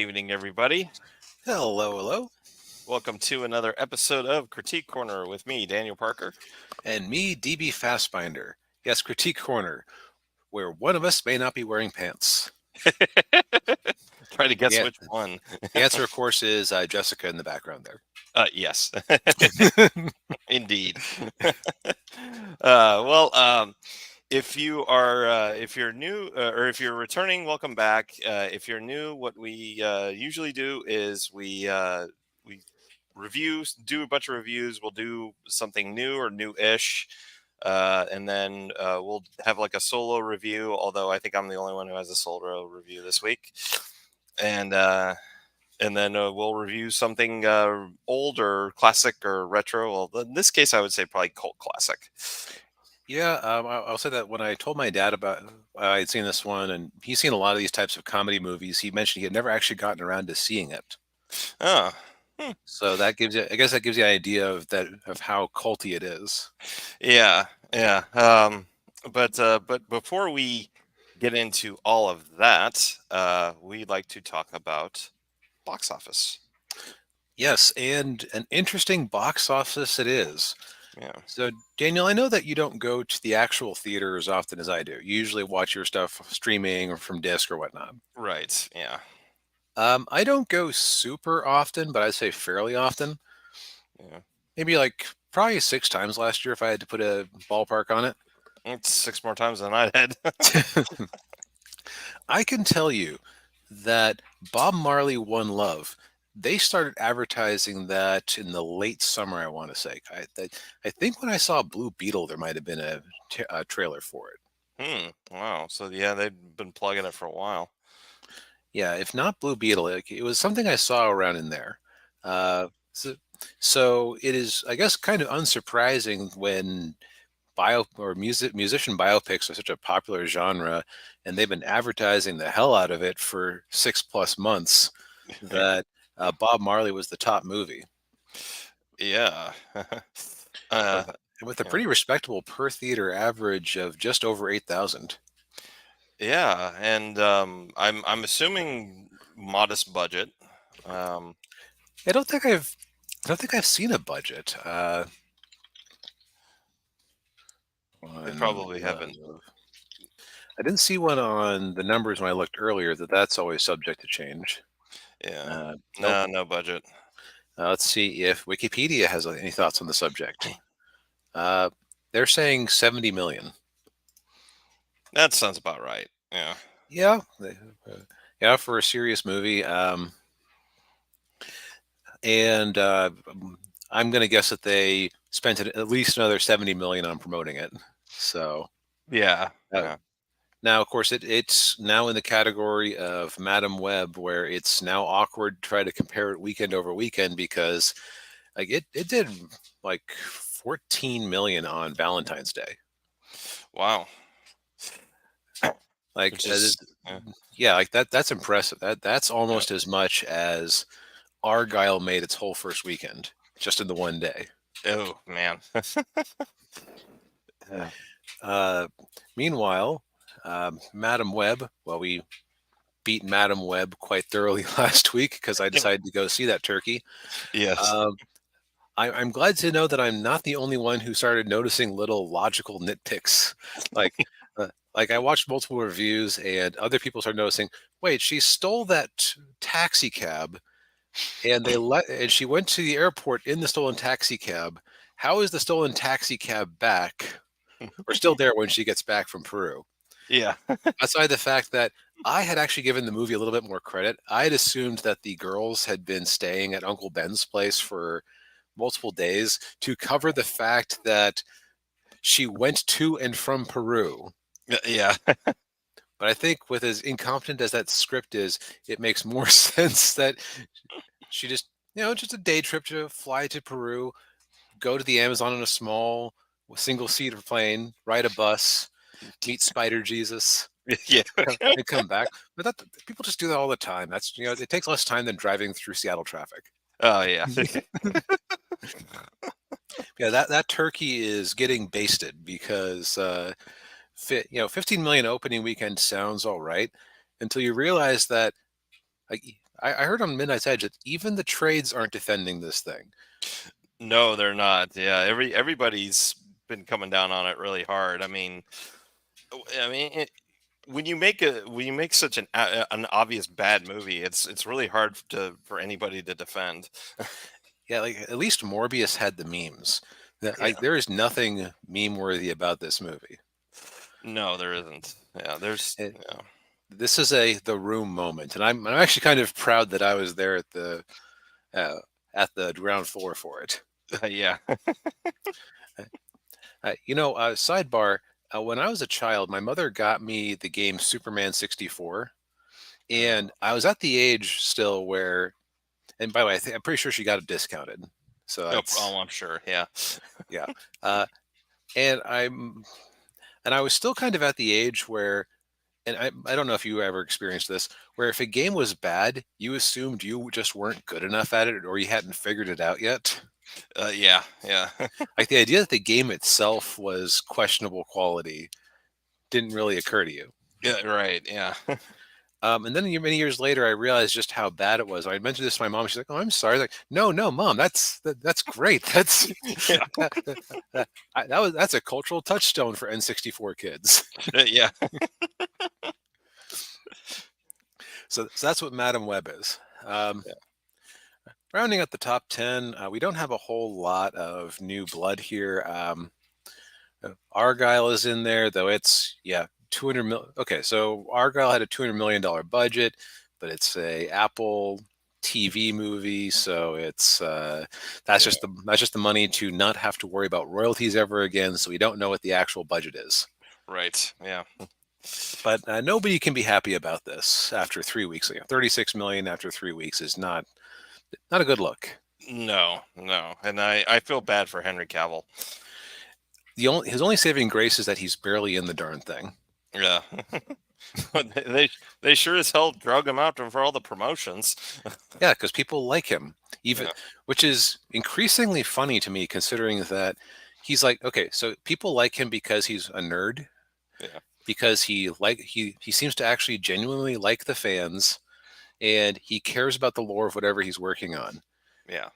evening, everybody. Hello, hello. Welcome to another episode of Critique Corner with me, Daniel Parker. And me, DB Fastbinder. Yes, Critique Corner, where one of us may not be wearing pants. Try to guess Yeah, which one. the answer, of course, is Jessica in the background there. Yes, indeed. Well, if you're new or if you're returning, welcome back. If you're new, what we usually do is we do a bunch of reviews. We'll do something new or new-ish. And then we'll have like a solo review, although I think I'm the only one who has a solo review this week. And then we'll review something old or classic or retro. Well, in this case, I would say probably cult classic. Yeah, I'll say that when I told my dad about I had seen this one, and he's seen a lot of these types of comedy movies, he mentioned he had never actually gotten around to seeing it. Oh, So that gives you, I guess, that gives you an idea of how culty it is. yeah, yeah. But before we get into all of that, we'd like to talk about box office. Yes, and an interesting box office it is. Yeah. So, Daniel, I know that you don't go to the actual theater as often as I do. You usually watch your stuff streaming or from disc or whatnot. Right. Yeah. I don't go super often, but I'd say fairly often. Yeah. Maybe like probably 6 times last year if I had to put a ballpark on it. It's 6 more times than I did. I can tell you that Bob Marley One Love, they started advertising that in the late summer, I want to say. I think when I saw Blue Beetle, there might have been a trailer for it. Wow. So yeah, they've been plugging it for a while. Yeah, if not Blue Beetle, it was something I saw around in there. So it is, I guess, kind of unsurprising when musician biopics are such a popular genre, and they've been advertising the hell out of it for 6+ months. That Bob Marley was the top movie Yeah. uh, with, with a yeah. pretty respectable per theater average of just over 8,000. Yeah, and I'm assuming modest budget. Um, I don't think I've seen a budget. they One probably haven't. Love. I didn't see one on the numbers when I looked earlier. That's always subject to change. Yeah. Nope. No budget. Let's see if Wikipedia has any thoughts on the subject. Uh, they're saying 70 million. That sounds about right. Yeah. Yeah, yeah, for a serious movie. And I'm going to guess that they spent at least another 70 million on promoting it. So Yeah. uh, Yeah. now, of course, it's now in the category of Madam Web, where it's now awkward to try to compare it weekend over weekend because like it did like 14 million on Valentine's Day. Wow. Like Which is yeah. yeah, like that's impressive. That's almost as much as Argyle made its whole first weekend just in the one day. Oh man. Uh, Meanwhile, Madam Web, well, we beat Madam Web quite thoroughly last week because I decided to go see that turkey. Yes. Um, I'm glad to know that I'm not the only one who started noticing little logical nitpicks. Like, like I watched multiple reviews and other people started noticing, wait, she stole that taxi cab and she went to the airport in the stolen taxi cab. How is the stolen taxi cab back or still there when she gets back from Peru? Yeah. Aside the fact that I had actually given the movie a little bit more credit, I had assumed that the girls had been staying at Uncle Ben's place for multiple days to cover the fact that she went to and from Peru. Yeah. But I think with as incompetent as that script is, it makes more sense that she just, just a day trip to fly to Peru, go to the Amazon in a small single seater plane, ride a bus, meet Spider Jesus, Yeah. and come back. But people just do that all the time. That's it takes less time than driving through Seattle traffic. Oh yeah. Yeah, that turkey is getting basted because 15 million opening weekend sounds all right until you realize that like I heard on Midnight's Edge that even the trades aren't defending this thing. No, they're not. Yeah, everybody's been coming down on it really hard. I mean, when you make such an obvious bad movie, it's really hard for anybody to defend. Yeah, like at least Morbius had the memes. Yeah. There is nothing meme worthy about this movie. No, there isn't. Yeah, there's. It, Yeah. this is the room moment, and I'm actually kind of proud that I was there uh, at the ground floor for it. Yeah. Sidebar. When I was a child, my mother got me the game Superman 64, Uh, and I was at the age still where, and by the way, I'm pretty sure she got it discounted. So that's I'm sure. Yeah. yeah. Uh, and I was still kind of at the age where, and I don't know if you ever experienced this, where if a game was bad, you assumed you just weren't good enough at it or you hadn't figured it out yet. Yeah. Yeah. Like the idea that the game itself was questionable quality didn't really occur to you. Yeah. Right. Yeah. And then many years later, I realized just how bad it was. I mentioned this to my mom. She's like, "Oh, I'm sorry." Like, no, no, mom, that's great. That's Yeah. that's a cultural touchstone for N64 kids. Yeah. So that's what Madam Web is. Rounding out the top 10, we don't have a whole lot of new blood here. Argyle is in there, though it's, 200 mil. Okay, so Argyle had a $200 million budget, but it's a Apple TV movie, so it's that's Yeah. just the money to not have to worry about royalties ever again. So we don't know what the actual budget is. Right. Yeah. But nobody can be happy about this after 3 weeks. 36 million after 3 weeks is not a good look. No. No. And I feel bad for Henry Cavill. His only saving grace is that he's barely in the darn thing. Yeah. They sure as hell drug him out for all the promotions. Yeah, because people like him, even Yeah. which is increasingly funny to me, considering that he's like, okay, so people like him because he's a nerd, Yeah. because he seems to actually genuinely like the fans, and he cares about the lore of whatever he's working on. Yeah.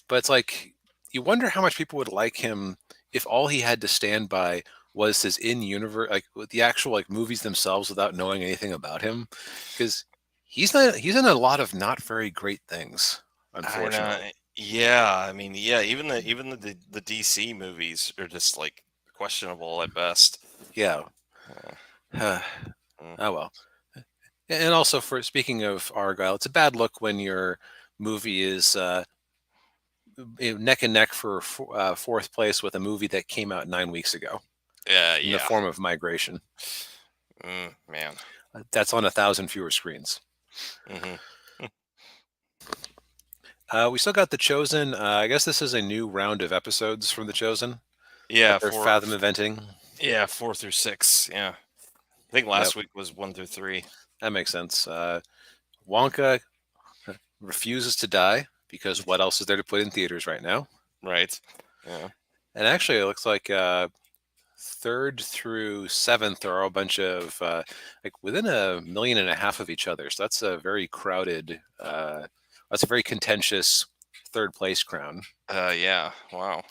But it's like you wonder how much people would like him if all he had to stand by was his in-universe, like with the actual like movies themselves, without knowing anything about him, because he's in a lot of not very great things, I know. unfortunately. Yeah. I mean, yeah. Even the DC movies are just like questionable at best. Yeah. Uh, Oh mm, well. And also, for speaking of Argyle, it's a bad look when your movie is neck and neck for fourth place with a movie that came out 9 weeks ago yeah. in the Yeah. form of Migration. Man. That's on 1,000 fewer screens. Hmm. We still got The Chosen. I guess this is a new round of episodes from The Chosen that Yeah. they're Four. Fathom inventing. Yeah. 4 through 6. Yeah. I think Yep, last week was 1 through 3. that makes sense. Wonka refuses to die because what else is there to put in theaters right now? Right. Yeah. And actually, it looks like third through seventh are all a bunch of like within 1.5 million of each other. So that's a very crowded, that's a very contentious third place crown. Yeah. Wow.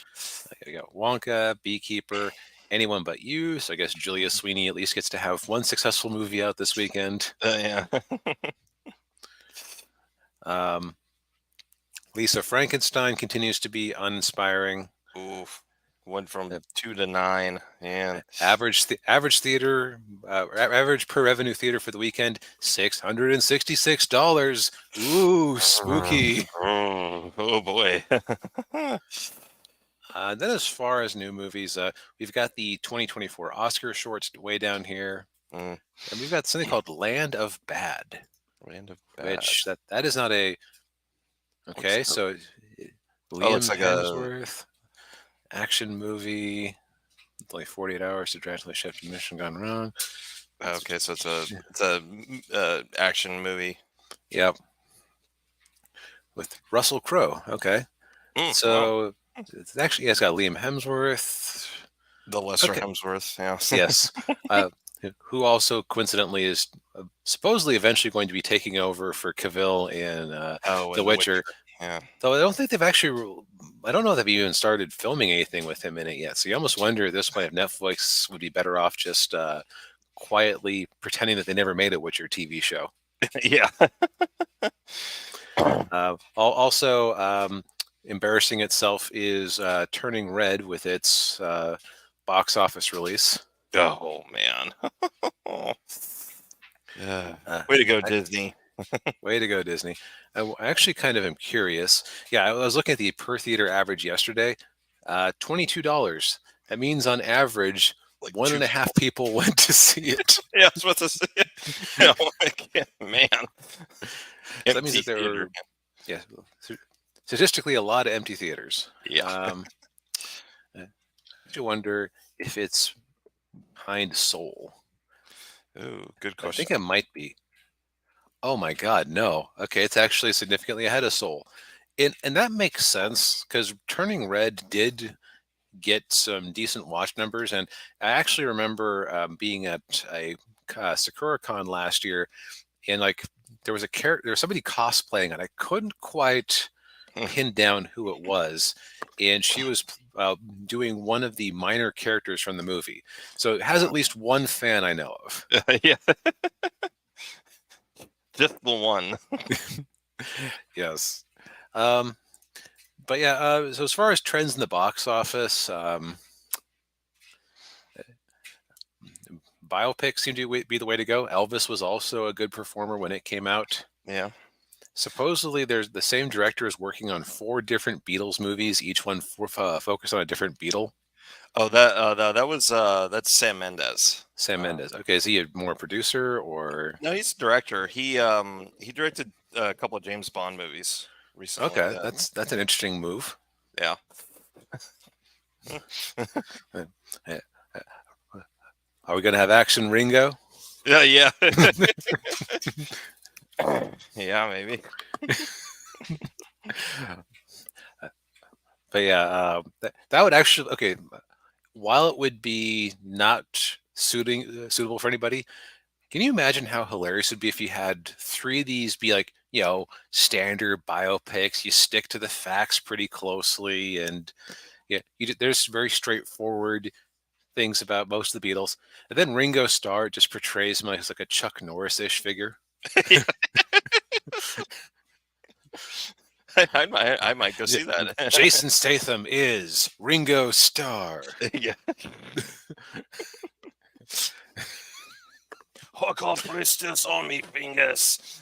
You got Wonka, Beekeeper, Anyone But You. So I guess Julia Sweeney at least gets to have one successful movie out this weekend. Yeah. Um, Lisa Frankenstein continues to be uninspiring. Oof. Went from Uh, 2 to 9. And average theater, average per revenue theater for the weekend, $666. Ooh, spooky. Oh boy. Then as far as new movies, we've got the 2024 Oscar shorts way down here, Mm, and we've got something called Land of Bad, Land of Bad. which that is not a okay. Looks, So looks Liam like a. Hemsworth action movie. It's only 48 hours to drastically shift mission gone wrong. Okay, so it's a action movie. Yep, with Russell Crowe. Okay, Wow. so it's actually, yeah, it's got Liam Hemsworth. The lesser Okay, Hemsworth. Yeah. yes. Uh, who also coincidentally is supposedly eventually going to be taking over for Cavill in Oh, The and The Witcher. Witcher. Yeah. Though I don't think they've actually. I don't know if they've even started filming anything with him in it yet. So you almost wonder at this point if Netflix would be better off just quietly pretending that they never made a Witcher TV show. Yeah. Also, embarrassing itself is Turning Red with its box office release. Oh man. Uh, Way to go, I- Disney. Way to go, Disney. I actually kind of am curious. Yeah, I was looking at the per theater average yesterday. $22. That means on average, Like one two and a people. half people went to see it. Yeah, I was about to say. You know, like, man. So that means Empty that there theater. were, yeah, statistically a lot of empty theaters. Yeah. I do wonder if it's behind Soul. Ooh, good I question. think it might be. Oh my God, no. Okay, it's actually significantly ahead of Soul. And that makes sense because Turning Red did get some decent watch numbers. And I actually remember being at a SakuraCon last year, and like there was a character, there was somebody cosplaying, and I couldn't quite pin down who it was, and she was doing one of the minor characters from the movie. So it has at least one fan I know of. Yeah. Just the one. Yes. But yeah, so as far as trends in the box office, biopics seem to be the way to go. Elvis was also a good performer when it came out. Yeah. Supposedly, there's the same director is working on 4 different Beatles movies, each one focused on a different Beatle. Oh, that was that's Sam Mendes. Sam Mendes. Okay, is he a more producer or? No, he's a director. He directed a couple of James Bond movies recently. Okay, that's an interesting move. Yeah. Uh, uh, Are we gonna have action Ringo? Yeah, yeah. Yeah, maybe. But yeah, that would actually okay. While it would be not suitable for anybody, can you imagine how hilarious it'd be if you had 3 of these be like, standard biopics? You stick to the facts pretty closely, and yeah, there's very straightforward things about most of the Beatles. And then Ringo Starr just portrays him as like a Chuck Norris-ish figure. Yeah. I might go see that. Jason Statham is Ringo Starr. Yeah. I can't place this on me fingers.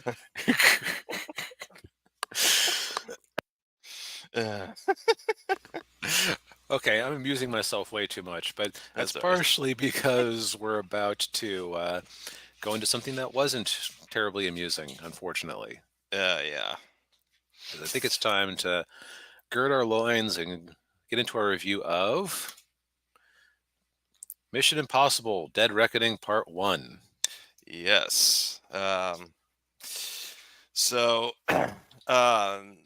Uh, Okay, I'm amusing myself way too much, but that's That's all right. partially because we're about to go into something that wasn't terribly amusing, unfortunately. Yeah. 'Cause I think it's time to gird our loins and get into our review of Mission Impossible: Dead Reckoning Part 1. Yes. So, um,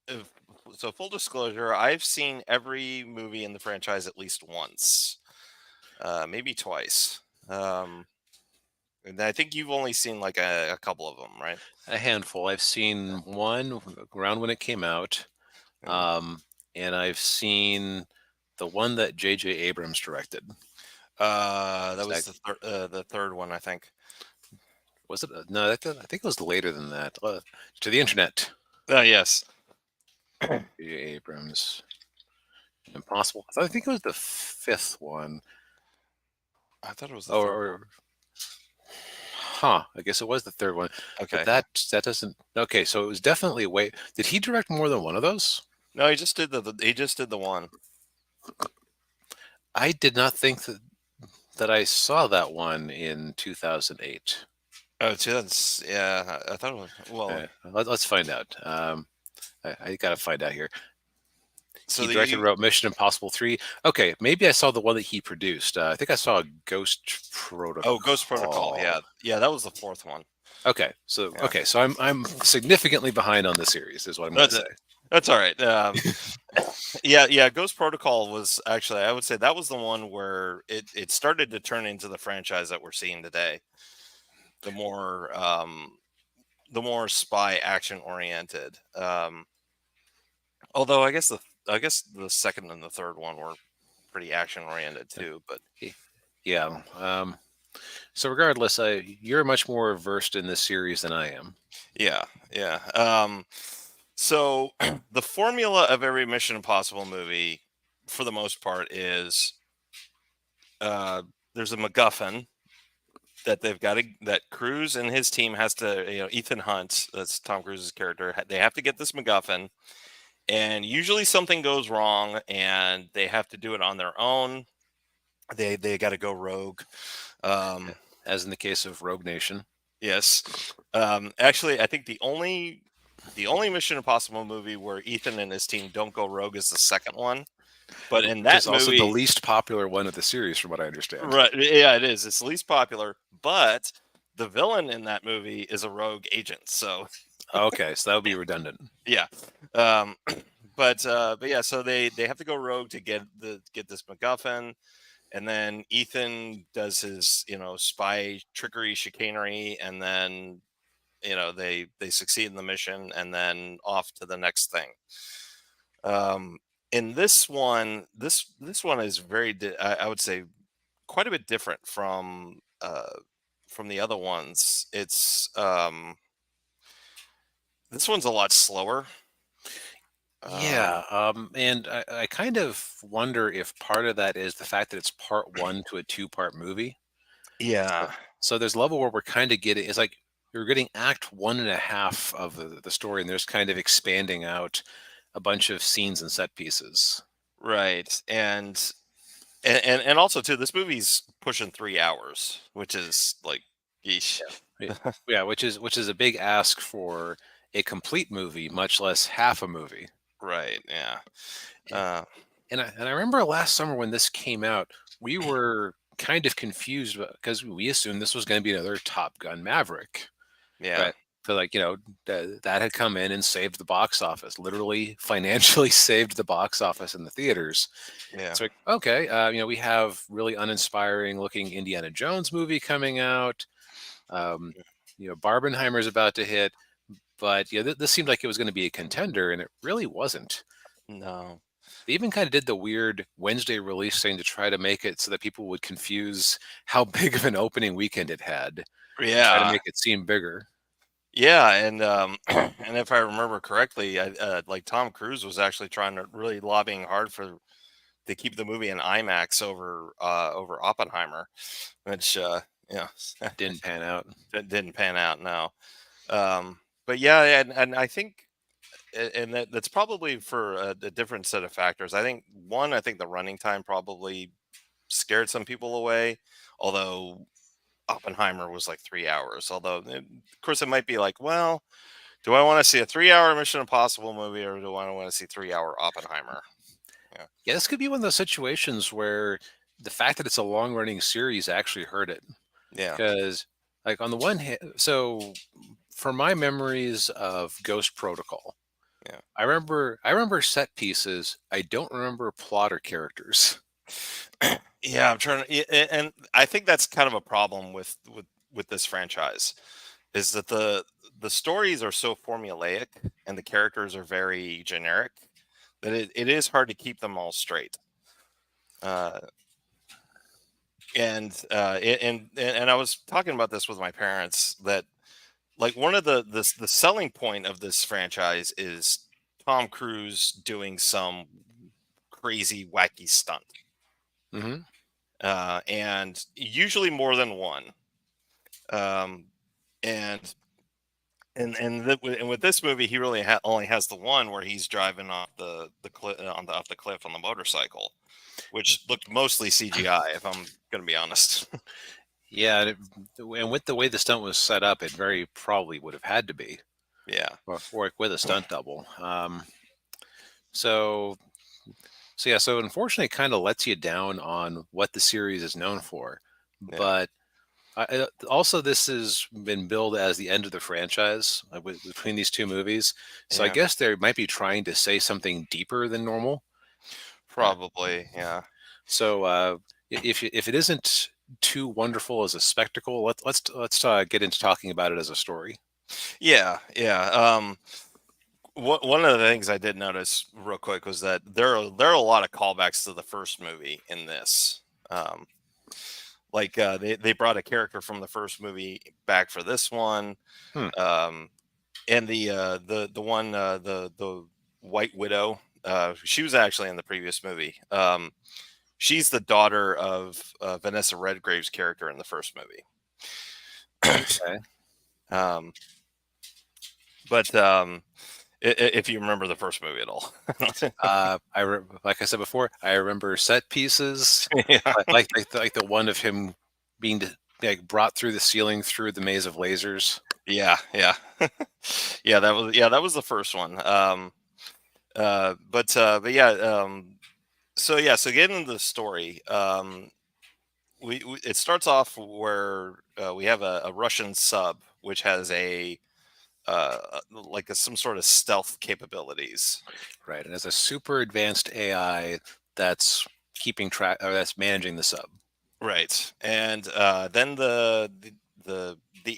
if- so full disclosure, I've seen every movie in the franchise at least once, maybe twice. And I think you've only seen like a couple of them, right? A handful. I've seen one around when it came out, Mm. and I've seen the one that J.J. Abrams directed. That was the third one, I think. Was it? No, I think it was later than that. To the internet. Yes. J.J. Abrams. Impossible. I think it was the 5th one. I thought it was the third one. Or I guess it was the 3rd one. Okay. But that doesn't. Okay, so it was definitely way. Did he direct more than one of those? No, he just did the one. I did not think that I saw that one in 2008. Oh, yeah. I thought it was Let's find out. I gotta find out here. So He directed and wrote Mission Impossible 3. Okay, maybe I saw the one that he produced. I think I saw Ghost Protocol. Oh, Ghost Protocol. Yeah, that was the 4th one. Okay, so Yeah. I'm significantly behind on the series, is what I'm going to say. That's all right. Yeah, yeah. Ghost Protocol was actually, I would say that was the one where it started to turn into the franchise that we're seeing today. The more the more spy action oriented. Although I guess the second and the third one were pretty action oriented too. But Y- Yeah. So regardless, you're much more versed in this series than I am. yeah, yeah. So the formula of every Mission Impossible movie, for the most part, is uh, there's a MacGuffin that they've got to that Cruise and his team has to, Ethan Hunt, that's Tom Cruise's character, they have to get this MacGuffin, and usually something goes wrong and they have to do it on their own. They got to go rogue. Yeah. um As in the case of Rogue Nation, yes. Actually, I think the only Mission Impossible movie where Ethan and his team don't go rogue is the second one. But in which that is also the movie, least popular one of the series, from what I understand. right, yeah, it is, it's the least popular, but the villain in that movie is a rogue agent, so Okay, so that would be redundant. yeah. um but yeah, so they have to go rogue to get this MacGuffin, and then Ethan does his, spy trickery, chicanery, and then, they succeed in the mission, and then off to the next thing. um in this one is I would say quite a bit different from the other ones. It's This one's a lot slower. Yeah, um and I kind of wonder if part of that is the fact that it's part one to a two-part movie. So, yeah, so there's a level where we're kind of getting, it's like you're getting act one and a half of the story, and there's kind of expanding out a bunch of scenes and set pieces. right. And also too, this movie's pushing 3 hours, which is like, yeesh. Yeah, yeah, which is a big ask for a complete movie, much less half a movie. Right, yeah. A- uh And I remember last summer when this came out, we were kind of confused because we assumed this was going to be another Top Gun Maverick, yeah, right? So like that had come in and saved the box office, literally financially saved the box office in the theaters. yeah, It's like, okay, we have really uninspiring looking Indiana Jones movie coming out. Um, Barbenheimer's about to hit, but this seemed like it was going to be a contender, and it really wasn't. no, They even kind of did the weird Wednesday release thing to try to make it so that people would confuse how big of an opening weekend it had and try to yeah, make it seem bigger. yeah. And and if I remember correctly, like Tom Cruise was actually trying to really lobbying hard for to keep the movie in IMAX over Oppenheimer, which yeah, Didn't pan out. that didn't pan out. No. But yeah, and I think, and that's probably for a different set of factors. I think one, I think the running time probably scared some people away, although Oppenheimer was like 3 hours. Although, of course, it might be like, well, do I want to see a 3 hour Mission Impossible movie, or do I want to see 3 hour Oppenheimer? Yeah, Yeah, this could be one of those situations where the fact that it's a long running series actually hurt it. yeah, Because, like, on the one hand, so for my memories of Ghost Protocol, yeah. I remember set pieces. I don't remember plot or characters. Yeah, I'm trying to, and I think that's kind of a problem with this franchise, is that the stories are so formulaic and the characters are very generic that it is hard to keep them all straight. Uh, and I was talking about this with my parents, that like one of the selling point of this franchise is Tom Cruise doing some crazy wacky stunt, Hmm. and usually more than one. Um, and and with this movie, he really only has the one where he's driving off the cliff off the cliff on the motorcycle, which looked mostly CGI, if I'm going to be honest. Yeah, and with the way the stunt was set up, it very probably would have had to be, Yeah, or with a stunt double. So, so yeah, so unfortunately, it kind of lets you down on what the series is known for. yeah, But Also, this has been billed as the end of the franchise between these two movies. So I Yeah, guess they might be trying to say something deeper than normal. Uh, probably. Yeah. so if it isn't too wonderful as a spectacle, let's get into talking about it as a story. Yeah, yeah. One of the things I did notice real quick was that there are a lot of callbacks to the first movie in this. Um, like they brought a character from the first movie back for this one, Hmm. um, and the one the White Widow. She was actually in the previous movie. She's the daughter of Vanessa Redgrave's character in the first movie. Okay. Um, but if you remember the first movie at all. Like I said before, I remember set pieces, Yeah, like the one of him being like brought through the ceiling through the maze of lasers. yeah. That was the first one. But yeah, so getting into the story, we it starts off where we have a Russian sub which has some sort of stealth capabilities. Right, and as a super advanced AI that's keeping track or that's managing the sub. Right, and then the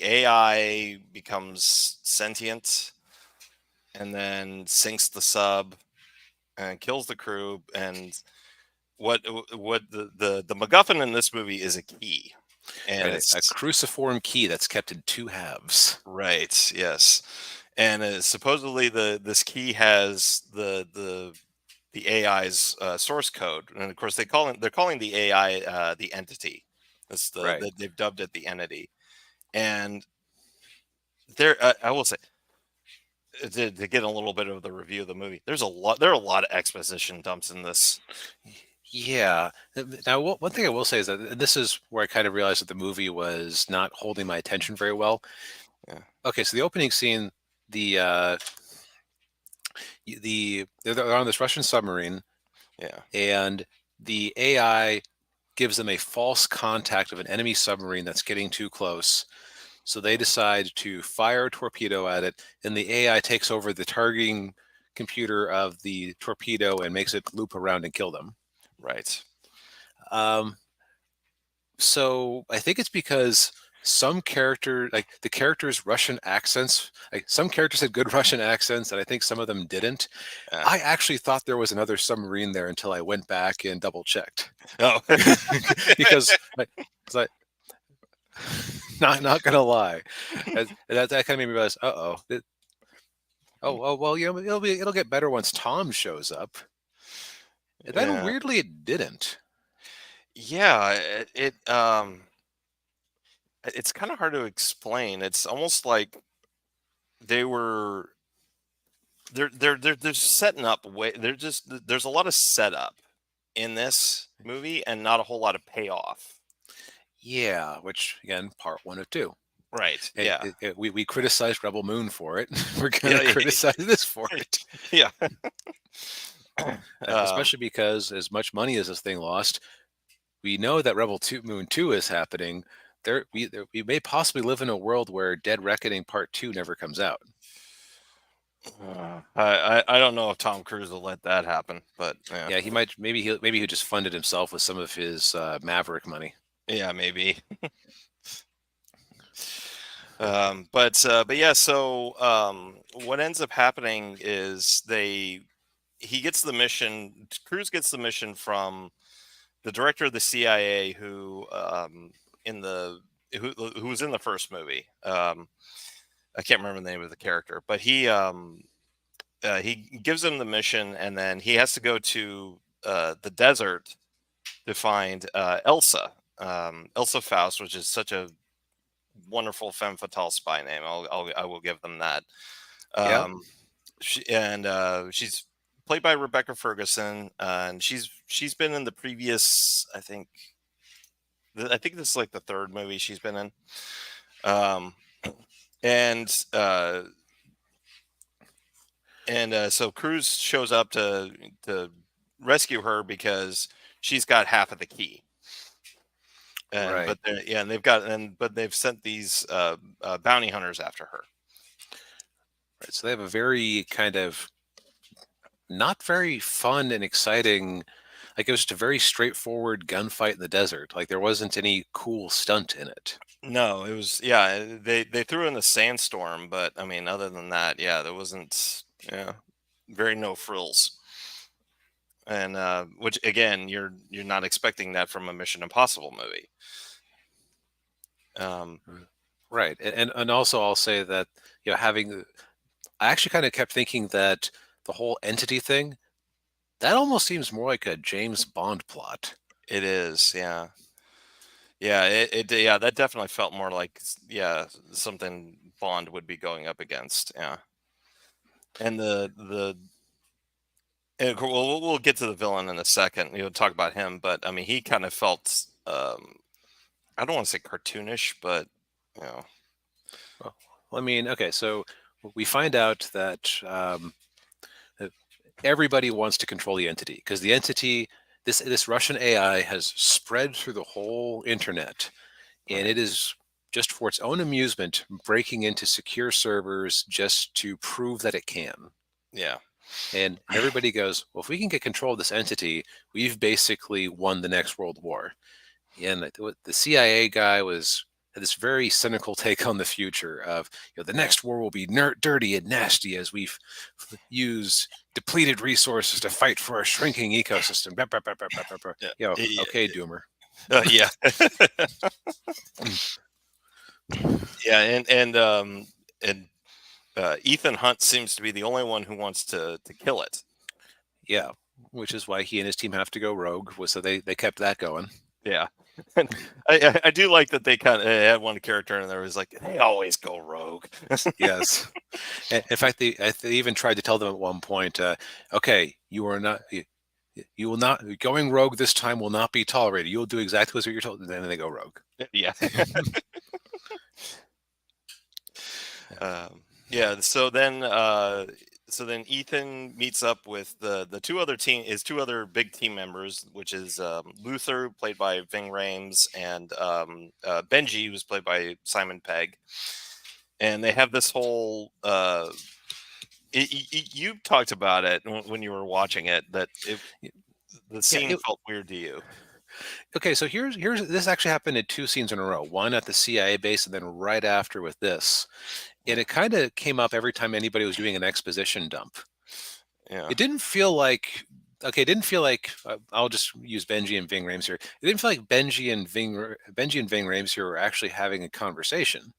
AI becomes sentient, and then sinks the sub and kills the crew. And what the MacGuffin in this movie is a key, and Right, a it's cruciform key that's kept in two halves. right, yes, and supposedly this key has the AI's source code, and of course they're calling the AI the entity. That's Right. they've dubbed it the entity. And I will say, to get a little bit of the review of the movie, there are a lot of exposition dumps in this. Yeah. Now, one thing I will say is that and this is where I kind of realized that the movie was not holding my attention very well. Yeah, Okay, so the opening scene, the they're on this Russian submarine, yeah, and the AI gives them a false contact of an enemy submarine that's getting too close. So they decide to fire a torpedo at it, and the AI takes over the targeting computer of the torpedo and makes it loop around and kill them. right. Um, so I think it's because some character, like the characters' Russian accents, like some characters had good Russian accents, and I think some of them didn't. Yeah. I actually thought there was another submarine there until I went back and double checked Oh, because like not gonna lie, that kind of made me realize, oh well, it'll get better once Tom shows up. And then yeah, weirdly, it didn't. yeah. It's kind of hard to explain. It's almost like they were they're setting up way. There's a lot of setup in this movie and not a whole lot of payoff. Yeah, which again, part one of two. Right. Yeah. We criticized Rebel Moon for it. We're gonna Yeah. criticize this for it, Yeah. um, especially because as much money as this thing lost, we know that Moon Two is happening. We may possibly live in a world where Dead Reckoning Part Two never comes out. I don't know if Tom Cruise will let that happen, but yeah, Yeah, he might. Maybe he just funded himself with some of his Maverick money. yeah, maybe. But yeah, so what ends up happening is he gets the mission. Cruise gets the mission from the director of the CIA, in the who was in the first movie. I can't remember the name of the character, but he gives him the mission, and then he has to go to the desert to find Elsa Faust, which is such a wonderful femme fatale spy name. I will give them that. Yeah, Um, she's played by Rebecca Ferguson, and she's been in the previous. I think this is like the third movie she's been in. Um, and so Cruz shows up to rescue her because she's got half of the key. and Right. but yeah, and but they've sent these bounty hunters after her. Right. So they have a very kind of not very fun and exciting. Like it was just a very straightforward gunfight in the desert. Like there wasn't any cool stunt in it. No, it was they threw in the sandstorm, but I mean other than that, yeah, there wasn't yeah very no frills. And which again, you're not expecting that from a Mission Impossible movie. Um, Right. And also I'll say that, having I actually kind of kept thinking that the whole entity thing, that almost seems more like a James Bond plot. it is, yeah. Yeah, yeah, that definitely felt more like something Bond would be going up against. Yeah. And we'll get to the villain in a second. You'll talk about him, but I mean, he kind of felt I don't want to say cartoonish, but you know, Well, I mean, okay, so we find out that everybody wants to control the entity because the entity, this Russian AI, has spread through the whole internet, and right? it is just for its own amusement breaking into secure servers just to prove that it can. Yeah, And everybody goes, well, if we can get control of this entity, we've basically won the next world war. And the CIA guy had this very cynical take on the future of, the yeah, next war will be dirty and nasty as we use depleted resources to fight for a shrinking ecosystem. Bah, bah, bah, bah, bah, bah, bah. yeah, Okay, Doomer. yeah. Yeah, and Ethan Hunt seems to be the only one who wants to kill it. Yeah, which is why he and his team have to go rogue. So they kept that going. Yeah, and I do like that they kind of had one character and there was like they always go rogue. Yes. In fact, they even tried to tell them at one point, okay, you will not, going rogue this time will not be tolerated. You'll do exactly what you're told. And then they go rogue. Yeah. Yeah. So then Ethan meets up with the two other big team members, which is Luther, played by Ving Rhames, and Benji, who's played by Simon Pegg. And they have this whole. You talked about it when you were watching it that the Yeah. scene felt weird to you. Okay. So here's this actually happened in two scenes in a row. One at the CIA base, and then right after with this. And it kind of came up every time anybody was doing an exposition dump. Yeah. It didn't feel like okay. It didn't feel like I'll just use Benji and Ving Rhames here. It didn't feel like Benji and Ving Rhames here were actually having a conversation.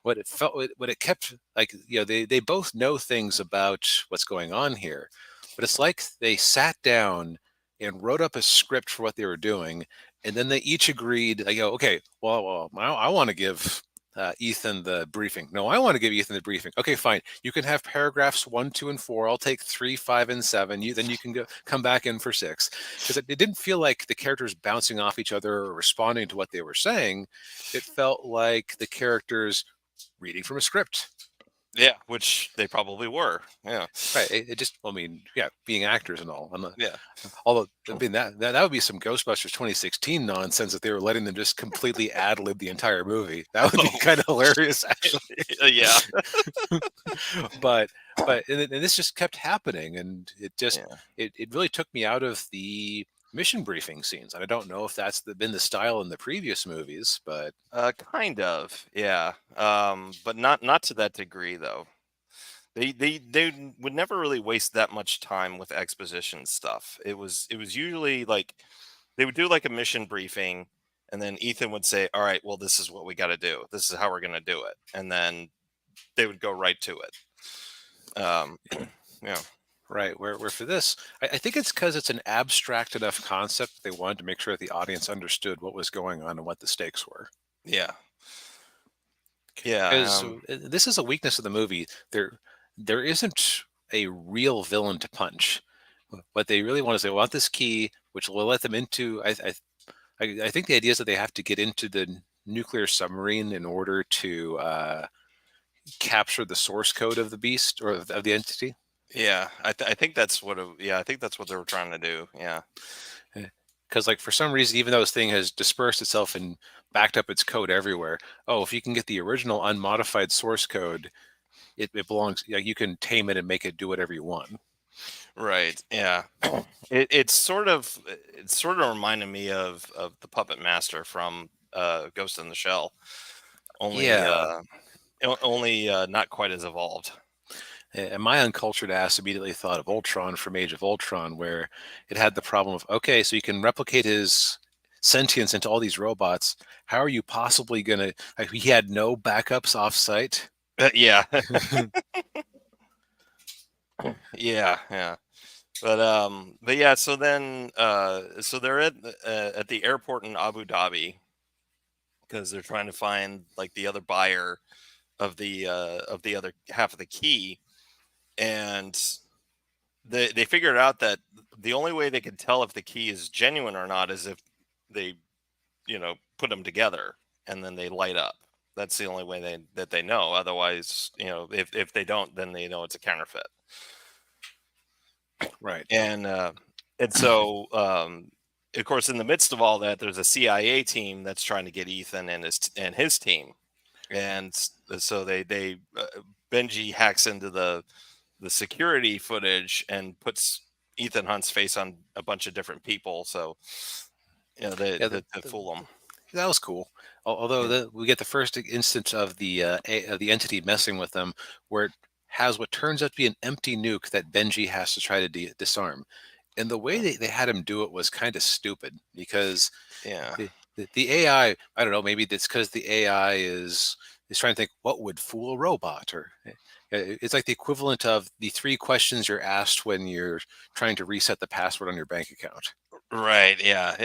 What it kept like, they both know things about what's going on here, but it's like they sat down and wrote up a script for what they were doing, and then they each agreed. They go, okay, well, I want to give Ethan the briefing. No, I want to give Ethan the briefing. Okay, fine. You can have paragraphs 1, 2, and 4. I'll take 3, 5, and 7. Then you can come back in for 6, because it didn't feel like the characters bouncing off each other or responding to what they were saying. It felt like the characters reading from a script. Yeah, which they probably were. Yeah. Right. It just, I mean, yeah, being actors and all. Yeah. Although, I mean, that would be some Ghostbusters 2016 nonsense if they were letting them just completely ad lib the entire movie. That would be kind of hilarious, actually. Yeah. but and this just kept happening, and Yeah. it really took me out of the mission briefing scenes. And I don't know if that's been the style in the previous movies, but Kind of, yeah. But not to that degree though. They would never really waste that much time with exposition stuff. It was usually like they would do like a mission briefing, and then Ethan would say, "All right, well, this is what we got to do. This is how we're going to do it," and then they would go right to it. Yeah, right, where for this, I think it's because it's an abstract enough concept they wanted to make sure that the audience understood what was going on and what the stakes were. yeah, yeah. Because this is a weakness of the movie. There isn't a real villain to punch. What they really want is they want this key, which will let them into. I think the idea is that they have to get into the nuclear submarine in order to capture the source code of the beast or of the entity. Yeah, I think that's what. Yeah, I think that's what they were trying to do. Yeah, Because like for some reason, even though this thing has dispersed itself and backed up its code everywhere, oh, if you can get the original unmodified source code, it belongs. Yeah, you can tame it and make it do whatever you want. Right. Yeah. It sort of reminded me of the Puppet Master from Ghost in the Shell. Only Yeah. only not quite as evolved. And my uncultured ass immediately thought of Ultron from Age of Ultron, where it had the problem of, okay, so you can replicate his sentience into all these robots. How are you possibly going to, like, he had no backups off site? Yeah. Yeah, yeah. But yeah, so then so they're at the airport in Abu Dhabi because they're trying to find like the other buyer of the other half of the key, and they figured out that the only way they can tell if the key is genuine or not is if they, put them together and then they light up. That's the only way that they know. Otherwise, if they don't, then they know it's a counterfeit. Right. And so of course, in the midst of all that, there's a CIA team that's trying to get Ethan and his team, and so Benji hacks into the security footage and puts Ethan Hunt's face on a bunch of different people, so Yeah, to fool them. that was cool. Although Yeah. we get the first instance of of the entity messing with them, where it has what turns out to be an empty nuke that Benji has to try to disarm. And the way they had him do it was kind of stupid because Yeah. the AI, I don't know, maybe it's because the AI is trying to think what would fool a robot, or it's like the equivalent of the three questions you're asked when you're trying to reset the password on your bank account. Right. Yeah.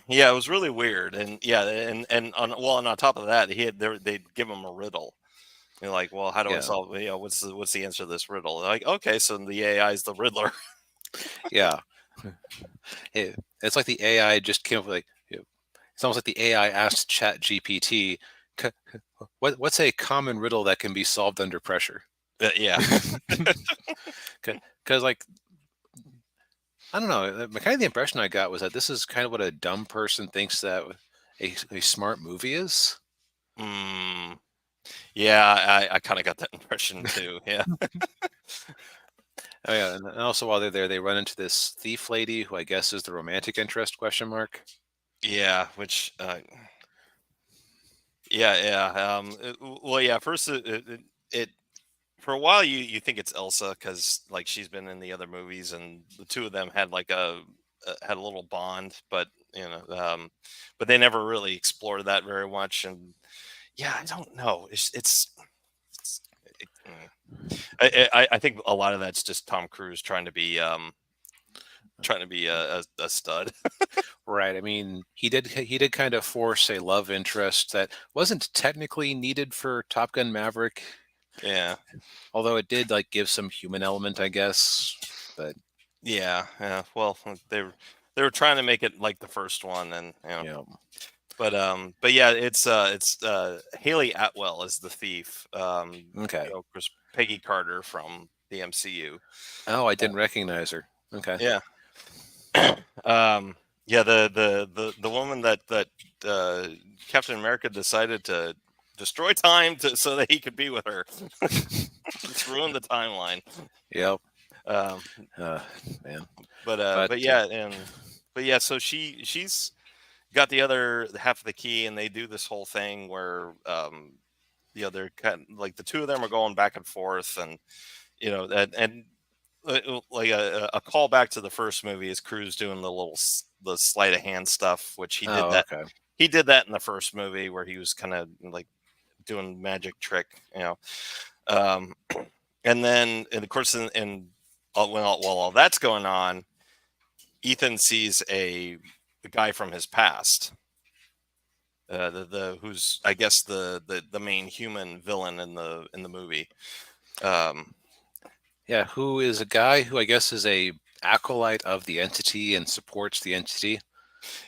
Yeah, it was really weird, and yeah, and on top of that, they'd give him a riddle. You're like, well, how do I Yeah, solve? What's the answer to this riddle? They're like, okay, so the AI is the Riddler. yeah. It's like the AI just came up with like, it's almost like the AI asked Chat GPT, what's a common riddle that can be solved under pressure? Yeah. Because like, I don't know, kind of the impression I got was that this is kind of what a dumb person thinks that a smart movie is. Mm, yeah, I kind of got that impression too. Yeah. Oh yeah, and also while they're there, they run into this thief lady who I guess is the romantic interest question mark. Yeah, which yeah, yeah. Well, yeah. First, it for a while you think it's Elsa because like she's been in the other movies and the two of them had like had a little bond, but but they never really explored that very much. And yeah, I don't know. It's I think a lot of that's just Tom Cruise trying to be a stud. Right. I mean, he did kind of force a love interest that wasn't technically needed for Top Gun Maverick, Yeah. although it did like give some human element, I guess. But Yeah, yeah. Well, they were trying to make it like the first one, and you know, but yeah, it's Haley Atwell is the thief. okay. Of course, Peggy Carter from the MCU. Oh, I Uh, didn't recognize her. Okay. yeah. Yeah, the woman that uh, Captain America decided to destroy time so that he could be with her. It's ruined the timeline. Yep. Um, Uh, man. but But but yeah, but yeah, so she's got the other half of the key, and they do this whole thing where they're kind of, like the two of them are going back and forth, and and like a callback to the first movie is Cruz doing the sleight of hand stuff, which oh, okay. he did that in the first movie where he was kind of like doing magic trick, um, and of course while all that's going on, Ethan sees a guy from his past, the who's I guess the main human villain in the movie. Um, Yeah, who is a guy who I guess is a acolyte of the entity and supports the entity.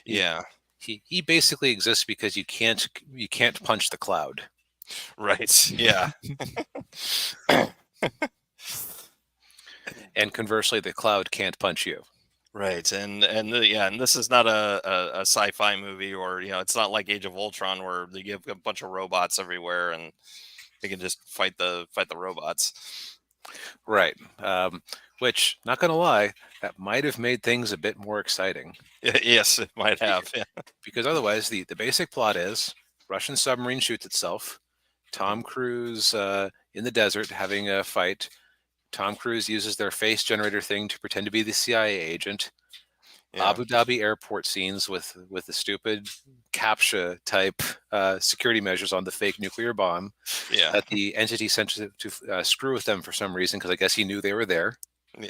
He yeah, he basically exists because you can't punch the cloud. right, yeah, And conversely, the cloud can't punch you. Right, and this is not a sci-fi movie, or it's not like Age of Ultron where they give a bunch of robots everywhere and they can just fight the robots. Right. Which, not gonna lie, that might have made things a bit more exciting Yes, it might have. because, Yeah. because otherwise the basic plot is Russian submarine shoots itself. Mhm. Tom Cruise in the desert having a fight. Tom Cruise uses their face generator thing to pretend to be the CIA agent. Yeah. Abu Dhabi airport scenes with the stupid CAPTCHA type security measures on the fake nuclear bomb Yeah. that the entity sent to screw with them for some reason because I guess he knew they were there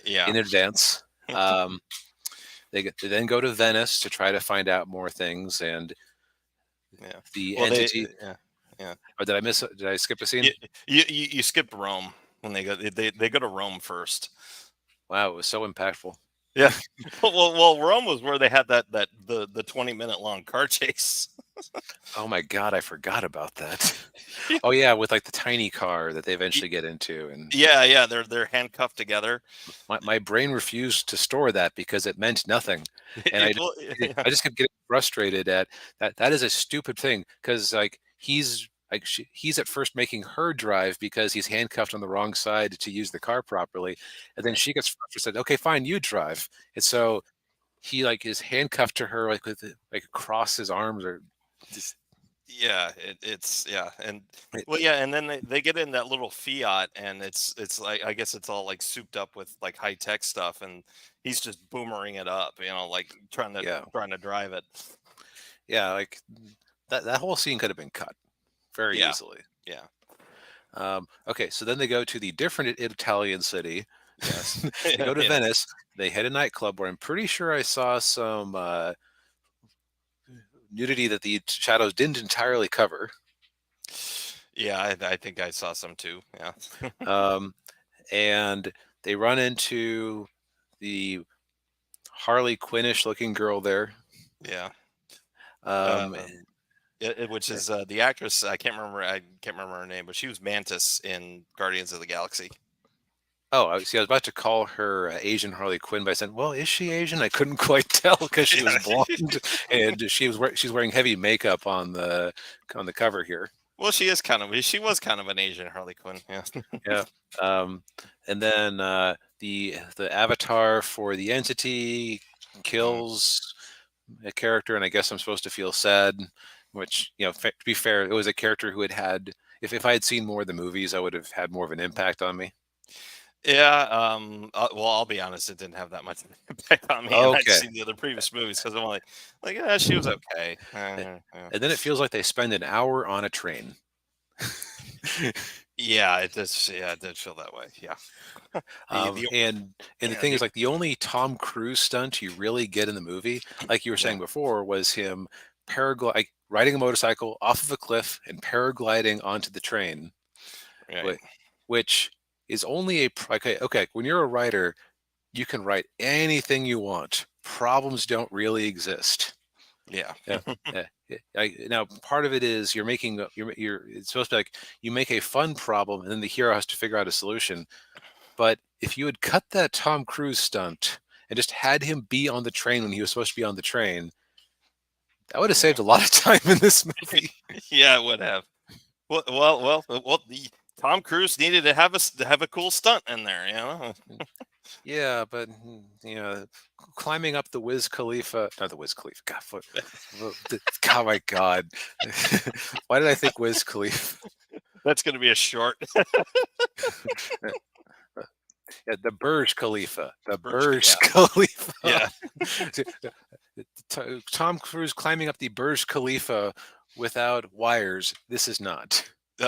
Yeah. in advance. Um, they then go to Venice to try to find out more things, and Yeah. the Well, entity. yeah. Yeah. Or did I miss? Did I skip a scene? You skipped Rome when they go to Rome first. Wow, it was so impactful. Yeah. Well, Rome was where they had the 20-minute long car chase. Oh my god, I forgot about that. Oh yeah, with like the tiny car that they eventually get into, and Yeah, yeah, they're handcuffed together. my brain refused to store that because it meant nothing, and Well, yeah, I just kept getting frustrated at that. That is a stupid thing because like he's at first making her drive because he's handcuffed on the wrong side to use the car properly, and then right. she gets frustrated. Said, "Okay, fine, you drive." And so he like is handcuffed to her like like across his arms or just Yeah, it's yeah, and it, well, yeah, and then they get in that little Fiat, and it's like I guess it's all like souped up with like high tech stuff, and he's just boomering it up, like yeah, trying to drive it. yeah, like that whole scene could have been cut very Yeah, easily. yeah, Okay, so then they go to the different Italian city. yes, They go to yes, Venice. They hit a nightclub where I'm pretty sure I saw some nudity that the shadows didn't entirely cover. yeah. I think I saw some too. Yeah, Um, and they run into the Harley Quinnish looking girl there. yeah. Um, Um, which is the actress. I can't remember her name, but she was Mantis in Guardians of the Galaxy. oh, I was about to call her Asian Harley Quinn, but I said, "Well, is she Asian?" I couldn't quite tell because she was Yeah. blonde and she's wearing heavy makeup on the cover here. Well, she was kind of an Asian Harley Quinn. Yeah. Yeah. Um, and then the avatar for the entity Mm. kills a character, and I guess I'm supposed to feel sad. Which to be fair, it was a character who had. If I had seen more of the movies, I would have had more of an impact on me. Yeah. Well, I'll be honest. It didn't have that much impact on me, and I'd Okay. seen the other previous movies because I'm yeah, she was okay. A- Yeah. And then it feels like they spend an hour on a train. Yeah, it does. Yeah, it did feel that way. Yeah. The Um, the and and the yeah thing is, like, the only Tom Cruise stunt you really get in the movie, like you were yeah saying before, was him like riding a motorcycle off of a cliff and paragliding onto the train, right. whi- which is only okay. When you're a writer, you can write anything you want. Problems don't really exist. Yeah. Yeah. Now, part of it is it's supposed to be like you make a fun problem and then the hero has to figure out a solution. But if you had cut that Tom Cruise stunt and just had him be on the train when he was supposed to be on the train, that would have Yeah. saved a lot of time in this movie. Yeah, it would have. Tom Cruise needed to have a cool stunt in there. Yeah, but climbing up the Wiz Khalifa, not the Wiz Khalifa. God, God, my God, why did I think Wiz Khalifa? That's going to be a short. Yeah, the Burj Khalifa, the Yeah. Burj Khalifa. Yeah. Tom Cruise climbing up the Burj Khalifa without wires. This is not.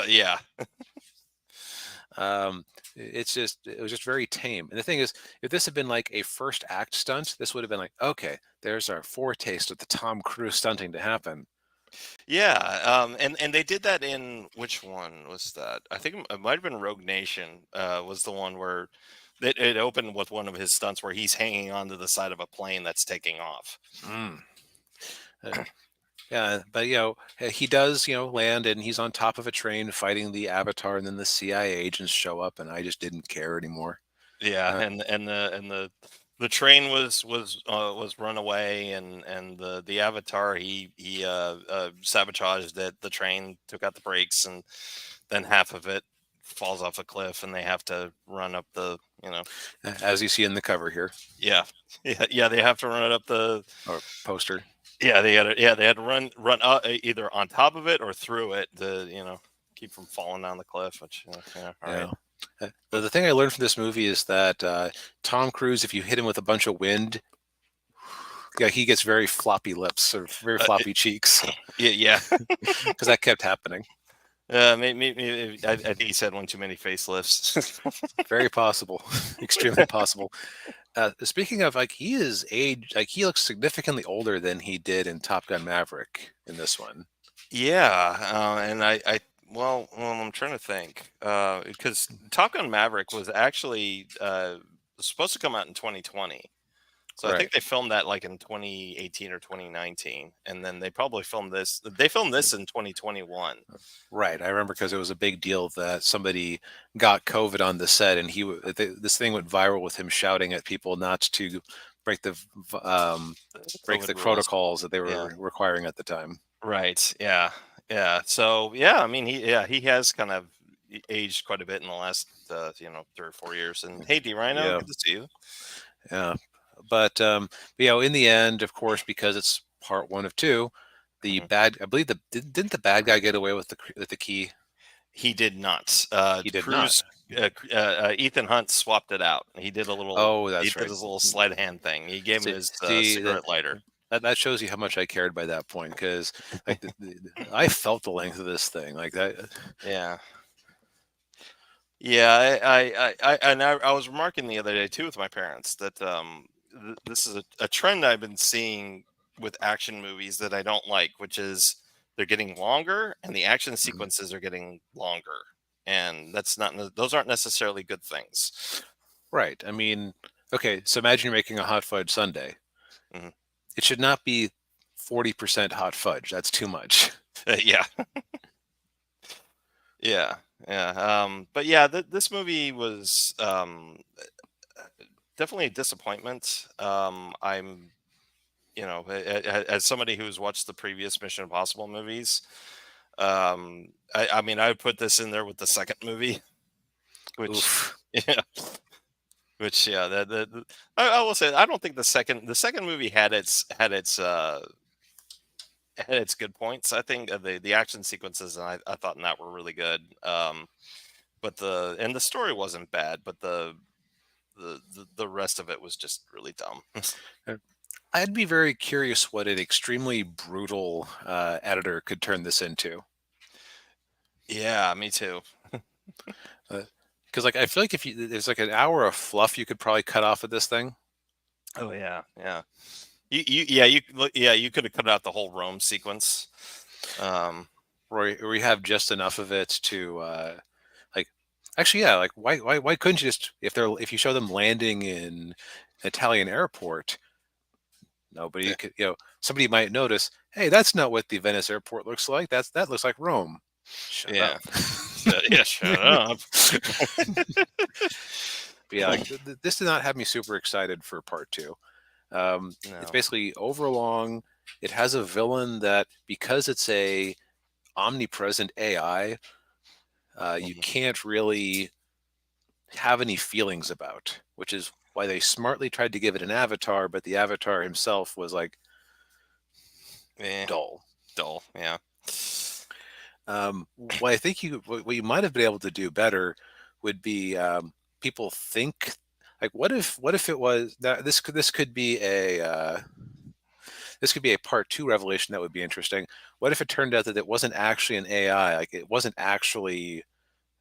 Yeah. It was just very tame. And the thing is, if this had been like a first act stunt, this would have been like, okay, there's our foretaste of the Tom Cruise stunting to happen. Yeah, and they did that in which one was that? I think it might have been Rogue Nation. Was the one where it opened with one of his stunts where he's hanging onto the side of a plane that's taking off. Mm. Uh, yeah, but he does land and he's on top of a train fighting the Avatar, and then the CIA agents show up, and I just didn't care anymore. Yeah, Uh, and the train was run away, and the Avatar he sabotaged it. The train took out the brakes, and then half of it falls off a cliff, and they have to run up the as you see in the cover here, yeah yeah they have to run it up the or poster. they had to run either on top of it or through it to keep from falling down the cliff. Which yeah, all right. Yeah. The thing I learned from this movie is that Tom Cruise, if you hit him with a bunch of wind, yeah, he gets very floppy lips or very floppy cheeks Yeah. because that kept happening. Maybe, I think he's had one too many facelifts. Very possible, extremely possible. Speaking of, like, he is age, like he looks significantly older than he did in Top Gun Maverick in this one. Yeah, and I'm trying to think because Top Gun Maverick was actually supposed to come out in 2020. So I think Right. they filmed that like in 2018 or 2019, and then they probably filmed this. They filmed this in 2021. Right. I remember because it was a big deal that somebody got COVID on the set, and this thing went viral with him shouting at people not to break break COVID the rules. protocols that they Yeah. were requiring at the time. Right. Yeah. Yeah. So yeah, I mean, he has kind of aged quite a bit in the last 3 or 4 years. And hey, D Rhino, Yeah. good to see you. Yeah. But in the end, of course, because it's part one of two, Mhm. I believe didn't the bad guy get away with the key? He did not. He did not. Ethan Hunt swapped it out. Oh, He that's did right. his little sled hand thing. He gave him his See cigarette lighter. that shows you how much I cared by that point, because like I felt the length of this thing like that. Yeah. Yeah, I was remarking the other day too with my parents that this is a trend I've been seeing with action movies that I don't like, which is they're getting longer and the action Mhm. sequences are getting longer, and those aren't necessarily good things. Right. I mean, okay, so imagine you're making a hot fudge sundae. Mhm. It should not be 40% hot fudge. That's too much. Yeah, yeah, yeah. But yeah, this movie was definitely a disappointment. I'm as somebody who's watched the previous Mission Impossible movies, I mean, I would put this in there with the second movie, which Oof. yeah, yeah, I will say I don't think the second movie had its good points. I think the action sequences and I thought in that were really good. But the story wasn't bad, but the rest of it was just really dumb. I'd be very curious what an extremely brutal editor could turn this into. Yeah, me too. Because like I feel like if there's like an hour of fluff you could probably cut off of this thing, Oh yeah, yeah. You could have cut out the whole Rome sequence. Um, where you have just enough of it to like actually, yeah, like why couldn't you just, if you show them landing in an Italian airport, nobody yeah, could, somebody might notice, hey, that's not what the Venice airport looks like. That looks like Rome. Shut yeah, up. yeah. Shut up. But yeah, like this did not have me super excited for part two. It's No. basically overlong. It has a villain that, because it's a omnipresent AI, you Mhm. can't really have any feelings about, which is why they smartly tried to give it an avatar, but the avatar himself was like Eh, dull. dull. Yeah. What I think what you might have been able to do better would be, people think, like, what if it was that this could be a part two revelation that would be interesting. What if it turned out that it wasn't actually an AI, like it wasn't actually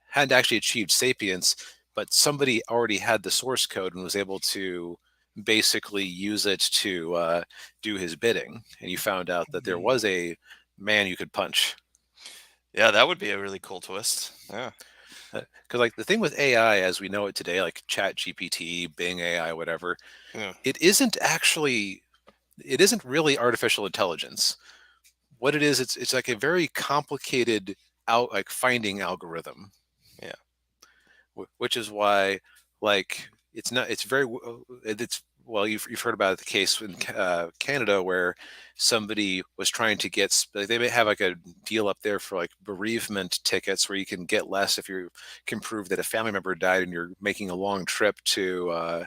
hadn't actually achieved sapience, but somebody already had the source code and was able to basically use it to do his bidding, and you found out that there was a man you could punch. Yeah, that would be a really cool twist. Yeah. Because like the thing with AI as we know it today, like Chat GPT, Bing AI, whatever, Yeah. it isn't really artificial intelligence. What it is, it's like a very complicated like finding algorithm, Yeah. which is why, like, it's not it's very it's well, you've heard about the case in Canada where somebody was trying to get they may have like a deal up there for like bereavement tickets where you can get less if you can prove that a family member died and you're making a long trip to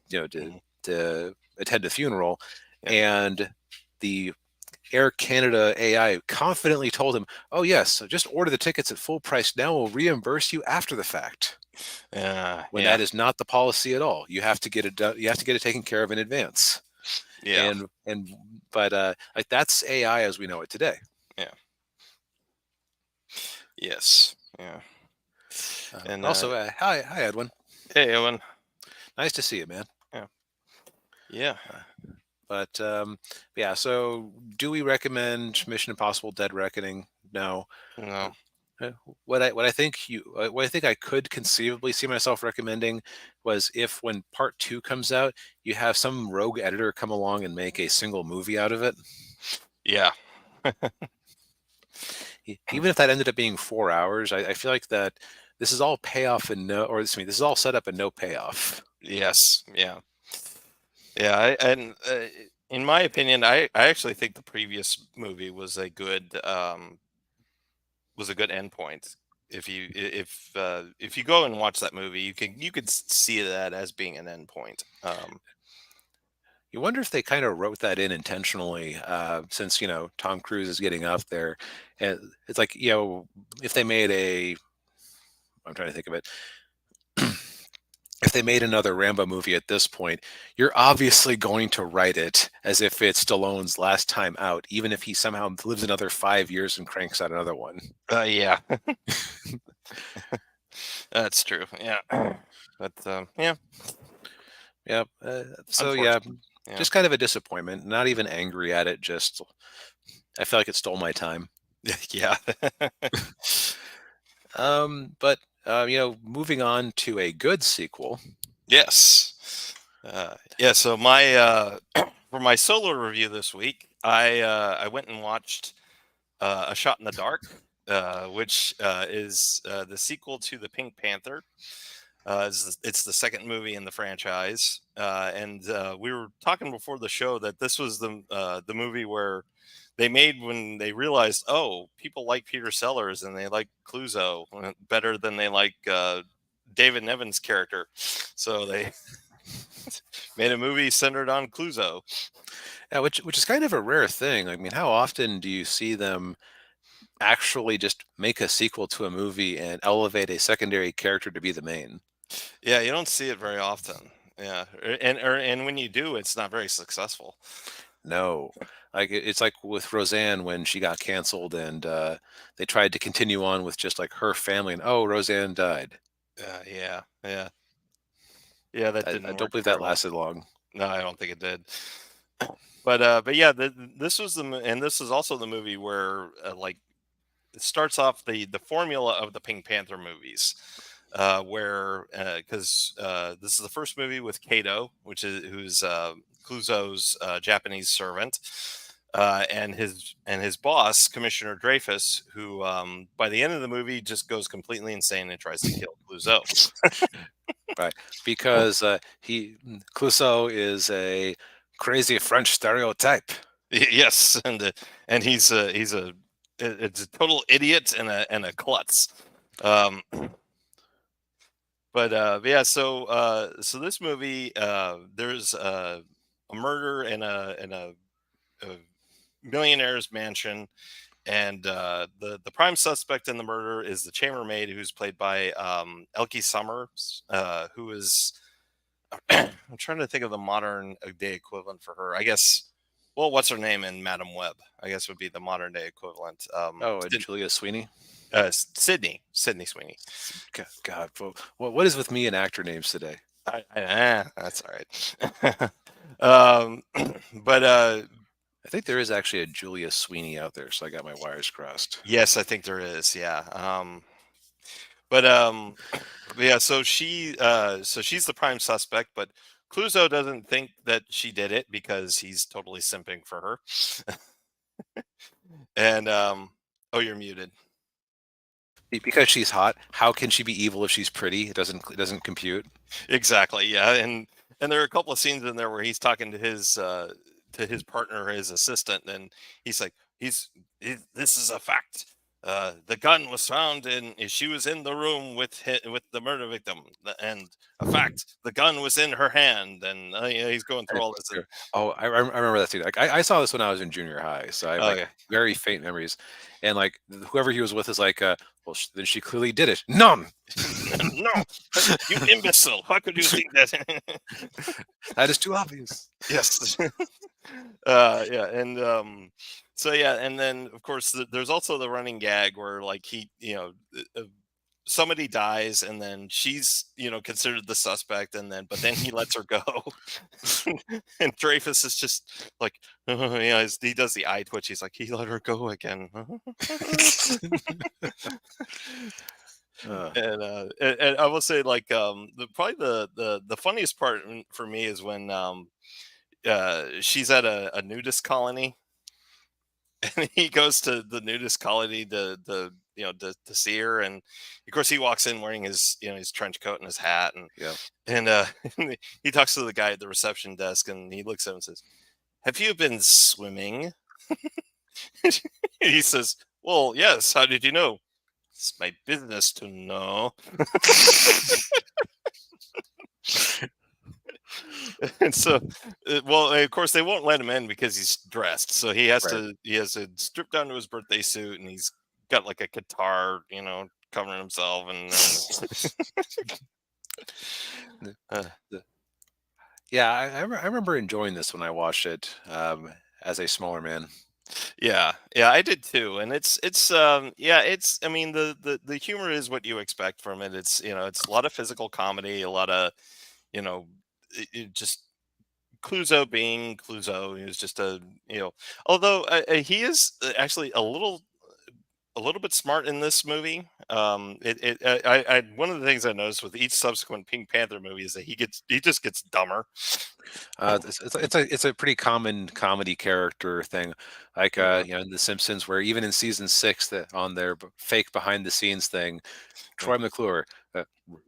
you know Mhm. to attend a funeral, Yeah. and the Air Canada AI confidently told him, "Oh yes, so just order the tickets at full price now. We'll reimburse you after the fact." When Yeah. that is not the policy at all. You have to get it done. You have to get it taken care of in advance. Yeah. And but like that's AI as we know it today. Yeah. Yes. Yeah. And Also, hi Edwin. hey, Owen. Nice to see you, man. Yeah. Yeah. Uh, but yeah, so do we recommend Mission Impossible: Dead Reckoning? No. No. Uh, what I think I could conceivably see myself recommending was if when part two comes out, you have some rogue editor come along and make a single movie out of it. Yeah. Even if that ended up being 4 hours, I feel like that this is all payoff and no, or this is all set up and no payoff. Yes. Yeah. Yeah. And in my opinion, I actually think the previous movie was a good endpoint. If you go and watch that movie, you could see that as being an endpoint. You wonder if they kind of wrote that in intentionally, since Tom Cruise is getting up there, and it's like if they made I'm trying to think of it. If they made another Rambo movie at this point, you're obviously going to write it as if it's Stallone's last time out, even if he somehow lives another 5 years and cranks out another one. Yeah, that's true. Yeah, but yeah, Yeah. So yeah, unfortunate. Yeah, just kind of a disappointment. Not even angry at it. Just I feel like it stole my time. yeah. But moving on to a good sequel. Yes. Yeah. So my for my solo review this week, I went and watched A Shot in the Dark, which is the sequel to the Pink Panther. It's the second movie in the franchise, and we were talking before the show that this was the movie where they made when they realized, oh, people like Peter Sellers and they like Clouseau better than they like David Nevin's character, so they made a movie centered on Clouseau. Yeah, which is kind of a rare thing. I mean, how often do you see them actually just make a sequel to a movie and elevate a secondary character to be the main? Yeah, you don't see it very often. Yeah, and when you do, it's not very successful. No. Like it's like with Roseanne when she got canceled and they tried to continue on with just like her family and oh, Roseanne died. Yeah, yeah, yeah. That I didn't don't work believe very that well. lasted long. No, I don't think it did. But yeah, this was and this is also the movie where like it starts off the formula of the Pink Panther movies, where because this is the first movie with Kato, who's Clouseau's Japanese servant, and his boss, Commissioner Dreyfus, who by the end of the movie just goes completely insane and tries to kill Clouseau. Right. Because Clouseau is a crazy French stereotype. Yes, and it's a total idiot and a klutz. Um, but yeah, so this movie, there's a murder a millionaire's mansion, and the prime suspect in the murder is the chambermaid, who's played by Elkie Summers, who is I'm trying to think of the modern day equivalent for her. I guess. Well, what's her name in Madam Web? I guess would be the modern day equivalent. Oh, and Julia Sweeney. Sydney Sweeney. God, what is with me and actor names today? That's all right. um, but I think there is actually a Julia Sweeney out there, so I got my wires crossed. yes, I think there is. Yeah. But yeah. So she's the prime suspect, but Clouseau doesn't think that she did it because he's totally simping for her. And oh, you're muted. Because she's hot, how can she be evil if she's pretty? It doesn't compute. Exactly. Yeah, And there are a couple of scenes in there where he's talking to his partner, his assistant, and he's like, this is a fact. The gun was found in she was in the room with the murder victim, and a fact, the gun was in her hand, and he's going through all this. And, Sure. Oh, I remember that too. Like I saw this when I was in junior high, so I have oh like yeah, very faint memories. And like whoever he was with is like, well, then she clearly did it. None. no, you imbecile! How could you think that? That is too obvious. Yes. Yeah, and so yeah, and then of course there's also the running gag where like somebody dies and then she's considered the suspect, and then but then he lets her go. And Dreyfus is just like, yeah, he does the eye twitch. He's like, he let her go again. Uh, And I will say, like, probably the funniest part for me is when she's at a nudist colony, and he goes to the nudist colony to see her, and of course he walks in wearing his his trench coat and his hat, and yeah. and he talks to the guy at the reception desk, and he looks at him and says, "Have you been swimming?" He says, "Well, yes. How did you know?" "It's my business to know." And so, well, of course, they won't let him in because he's dressed. So Right. he has to strip down to his birthday suit, and he's got like a guitar, covering himself, The- uh, the- Yeah, I remember enjoying this when I watched it as a smaller man. yeah, yeah, I did too. And yeah, I mean, the humor is what you expect from it. It's a lot of physical comedy, a lot of you know, just Clouseau being Clouseau. He was just although he is actually a little bit smart in this movie. One of the things I noticed with each subsequent Pink Panther movie is that he just gets dumber. It's a pretty common comedy character thing, like Mhm. in The Simpsons, where even in season 6, that on their fake behind the scenes thing, Yeah, Troy McClure,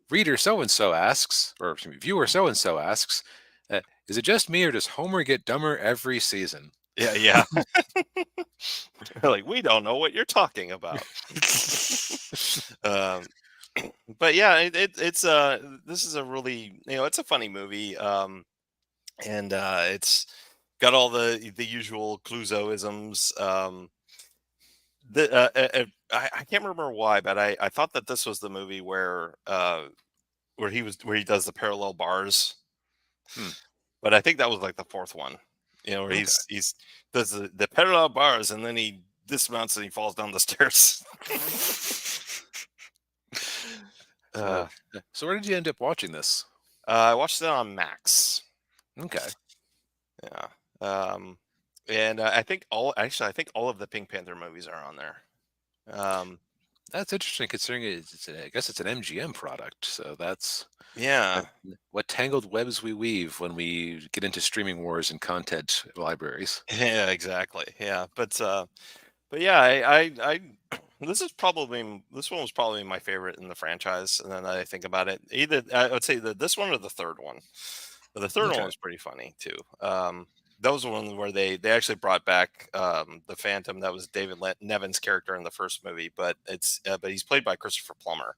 reader so and so asks, or excuse me, viewer so and so asks, is it just me or does Homer get dumber every season? yeah, yeah. Like, we don't know what you're talking about. um, but yeah, it's this is a really it's a funny movie. And it's got all the usual Clouseauisms. I can't remember why, but I thought that this was the movie where he does the parallel bars, Hmm, but I think that was like the fourth one. Where okay. he's does the parallel bars, and then he dismounts and he falls down the stairs. Uh, uh, so where did you end up watching this? I watched it on Max. Okay, Yeah. Um, and I think all of the Pink Panther movies are on there. Um, that's interesting considering I guess it's an MGM product, so that's yeah. what what tangled webs we weave when we get into streaming wars and content libraries. Yeah, exactly. Yeah, but yeah, I this one was probably my favorite in the franchise. And then I think about it, either I would say that this one or the third one. But the third one Okay. was pretty funny too. That was the one where they actually brought back the Phantom. That was Nevin's character in the first movie, but he's played by Christopher Plummer.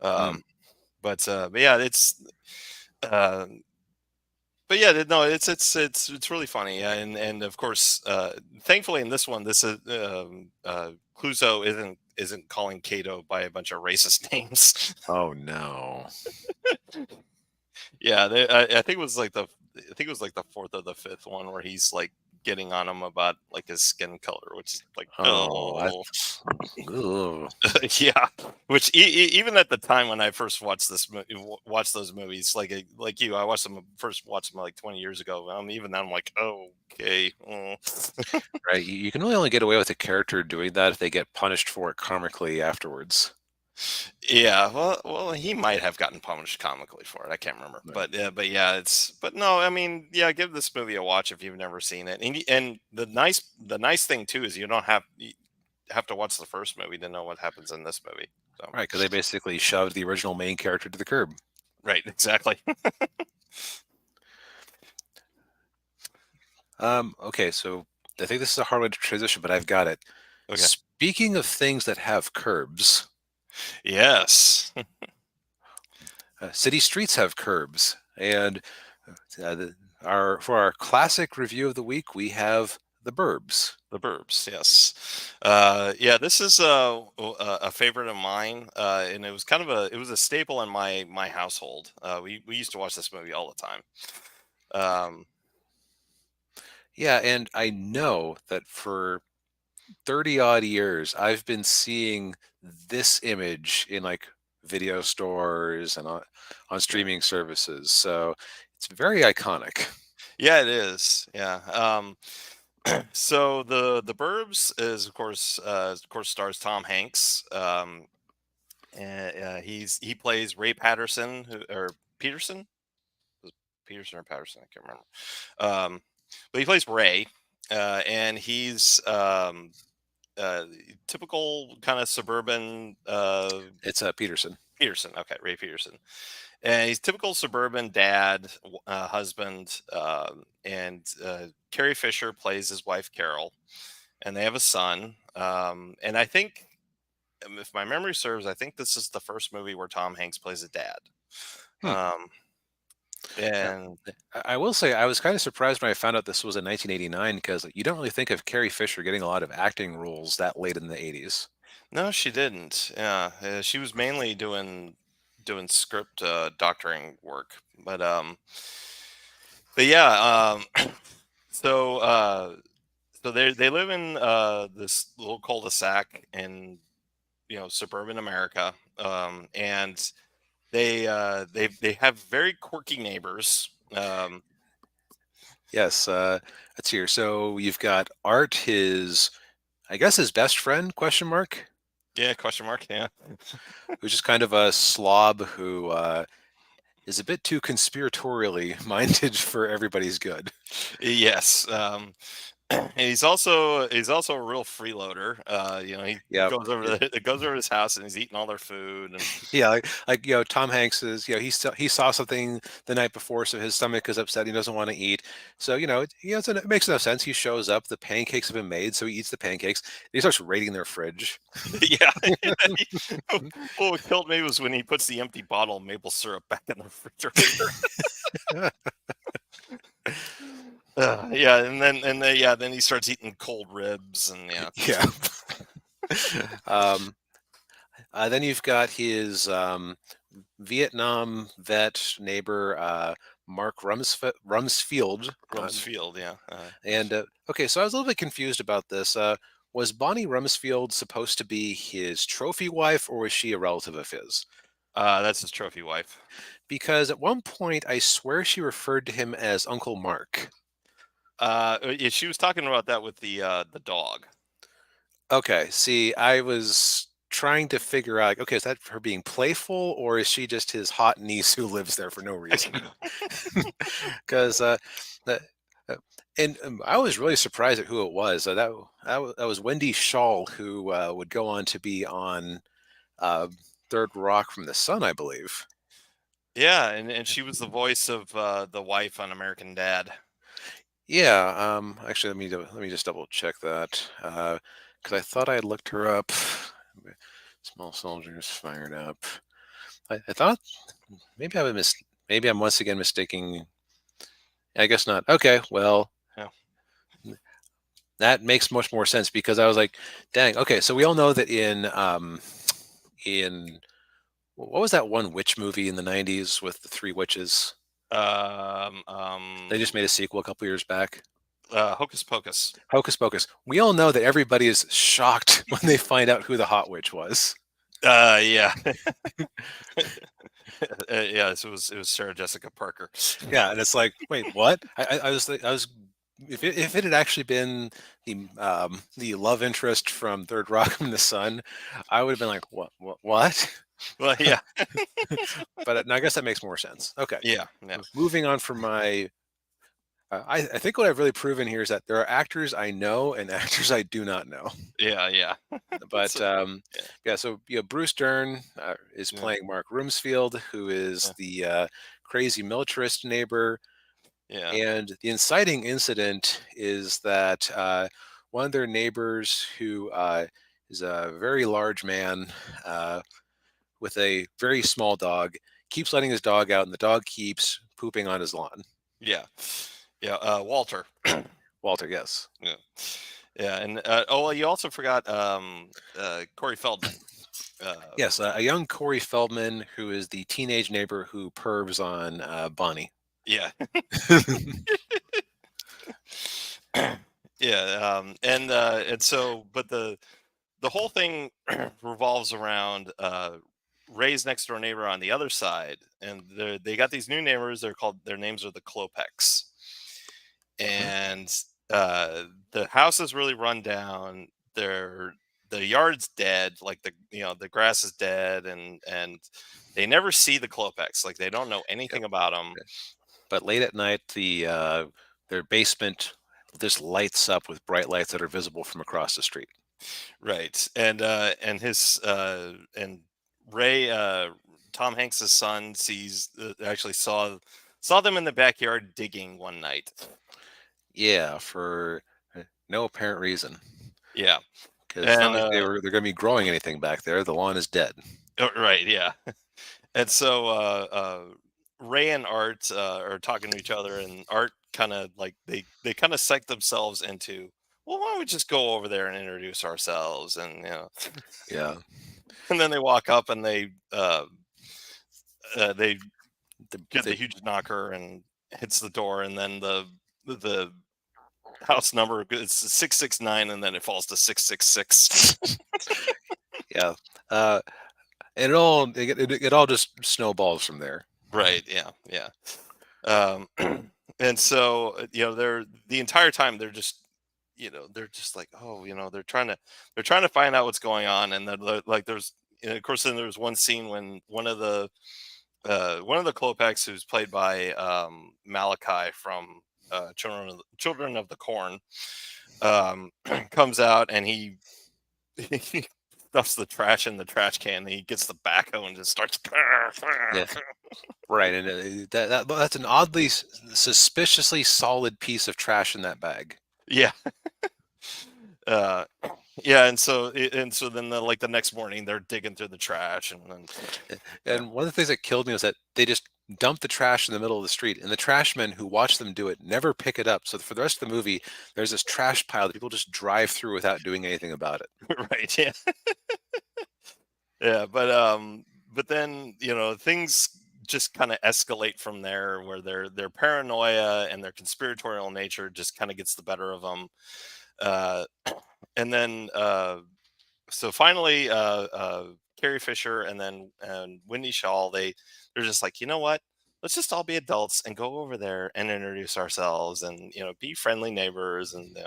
Hmm. Um, but yeah, uh, but yeah, no, it's really funny. And of course, thankfully in this one, this is Clouseau isn't calling Cato by a bunch of racist names. Oh no. Yeah, I think it was like the fourth or the fifth one where he's like getting on him about like his skin color, which is like, Oh, oh. ugh. Yeah, which even at the time when I first watched watched those movies, like you, I first watched them like 20 years ago. Even then, I'm like, oh, okay. Right. You can really only get away with a character doing that if they get punished for it karmically afterwards. Yeah, well, he might have gotten punished comically for it. I can't remember, Right. but yeah, but no, I mean, yeah, give this movie a watch if you've never seen it. And the nice thing too is you have to watch the first movie to know what happens in this movie. So Right, because they basically shoved the original main character to the curb. right, exactly. Okay, so I think this is a hard one to transition, but I've got it. Okay. Speaking of things that have curbs, Yes. city streets have curbs, and uh, the, our for our classic review of the week, we have the Burbs. The Burbs, yes. Yeah, this is a favorite of mine, and it was a staple in my household. We used to watch this movie all the time. Um, Yeah, and I know that for 30 odd years, I've been seeing this image in like video stores and on yeah, streaming services. So it's very iconic. yeah, it is. Yeah. So the Burbs is of course stars Tom Hanks. And he plays Ray Patterson or Peterson. Was it Peterson or Patterson? I can't remember. Um, but he plays Ray, and he's uh, typical kind of suburban It's Peterson. Peterson. Okay, Ray Peterson, and he's typical suburban dad, husband, and Carrie Fisher plays his wife Carol, and they have a son. And I think, if my memory serves, I think this is the first movie where Tom Hanks plays a dad. Hmm. Um, Now, and I will say I was kind of surprised when I found out this was in 1989 because you don't really think of Carrie Fisher getting a lot of acting roles that late in the 80s. no, she didn't. Yeah, she was mainly doing script doctoring work, but yeah. So so they live in this little cul-de-sac in suburban America, and they have very quirky neighbors. Yes, let's hear. So you've got Art, his I guess his best friend, question mark, Yeah, question mark. Yeah. who's just kind of a slob who is a bit too conspiratorially minded for everybody's good. Yes. And he's also a real freeloader. He Yep. goes over to his house and he's eating all their food. And Yeah, like Tom Hanks is he saw something the night before, so his stomach is upset. He doesn't want to eat. So it makes no sense. He shows up. The pancakes have been made, so he eats the pancakes. He starts raiding their fridge. yeah. What killed me was when he puts the empty bottle of maple syrup back in the refrigerator. Yeah, then he starts eating cold ribs and yeah. Yeah. um, then you've got his Vietnam vet neighbor, Mark Rumsfield. Rumsfeld, yeah. And okay, so I was a little bit confused about this. Was Bonnie Rumsfield supposed to be his trophy wife, or was she a relative of his? That's his trophy wife. Because at one point, I swear she referred to him as Uncle Mark. Yeah, she was talking about that with the dog. Okay, see, I was trying to figure out, like, okay, is that her being playful, or is she just his hot niece who lives there for no reason? Because the, uh, and I was really surprised at who it was. That was Wendy Shaw, who would go on to be on uh, Third Rock from the Sun, I believe. Yeah, and she was the voice of the wife on American Dad. Yeah. Actually, let me just double check that because I thought I had looked her up. Small soldiers fired up. I thought maybe I'm once again mistaking. I guess not. Okay, well, Yeah. that makes much more sense because I was like, dang. Okay, so we all know that in what was that one witch movie in the '90s with the three witches? Um, They just um, made a sequel a couple years back. Hocus Pocus. Hocus Pocus. We all know that everybody is shocked when they find out who the hot witch was. Yeah. Yeah, so it was Sarah Jessica Parker. Yeah, and it's like, wait, what? I was if it had actually been the love interest from Third Rock from the Sun, I would have been like, what? Well, yeah, But no, I guess that makes more sense. Okay, yeah, yeah, moving on from my, I think what I've really proven here is that there are actors I know and actors I do not know. yeah, yeah. But So, yeah, yeah, so Bruce Dern is yeah, playing Mark Rumsfield, who is yeah. the crazy militarist neighbor. Yeah. And the inciting incident is that one of their neighbors, who is a very large man with a very small dog, keeps letting his dog out, and the dog keeps pooping on his lawn. Yeah. Yeah. Walter. Walter, yes. Yeah. Yeah. And oh, well, you also forgot Corey Feldman. Yes, a young Corey Feldman, who is the teenage neighbor who pervs on Bonnie. Yeah. Yeah. And so, but the whole thing revolves around Ray's next door neighbor on the other side, and they got these new neighbors. Their names are the Klopex, Mhm. and the house is really run down. The yard's dead, like the grass is dead, and they never see the Klopex. Like they don't know Yep. anything about them. But late at night, their basement just lights up with bright lights that are visible from across the street. Right. And his and Ray Tom Hanks's son actually saw them in the backyard digging one night. Yeah, for no apparent reason, Yeah. because it's not And like they're going to be growing anything back there. The lawn is dead. right, yeah. And so Ray and Art are talking to each other, and Art kind of like they kind of psych themselves into, well, why don't we just go over there and introduce ourselves, and Yeah, and then they walk up and they the, get the the, huge knocker and hits the door, and then the house number is 669, and then it falls to 666. yeah, uh, and it all just snowballs from there. Right, yeah, yeah. um and so they're the entire time they're just like, oh, they're trying to find out what's going on. And then like there's of course then there's one scene when one of the Klopex, who's played by Malachi from Children of the Corn, comes out, and he he stuffs the trash in the trash can, and he gets the backhoe and just starts. Yeah, right, and that's an oddly suspiciously solid piece of trash in that bag. Yeah. uh yeah, and so then the next morning they're digging through the trash, and then yeah. And one of the things that killed me was that they just dump the trash in the middle of the street, and the trashmen who watch them do it never pick it up. So for the rest of the movie, there's this trash pile that people just drive through without doing anything about it. Right, yeah. Yeah, but then things just kind of escalate from there, where their paranoia and their conspiratorial nature just kind of gets the better of them. uh and then so finally Carrie Fisher and Wendy Shaw, they're just like, you know what, let's just all be adults and go over there and introduce ourselves, and be friendly neighbors, and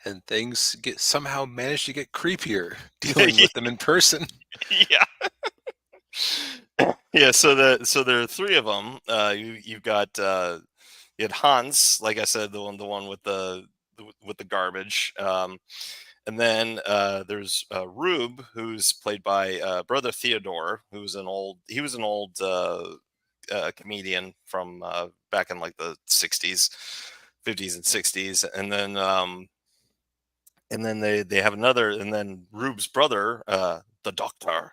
And things get somehow manage to get creepier dealing with them in person. yeah. Yeah, so there are three of them. You've got you had Hans, like I said, the one with the garbage. And then there's Rube, who's played by Brother Theodore, he was an old comedian from back in like the 60s, 50s and 60s. And then they have another, and then Rube's brother, the Doctor,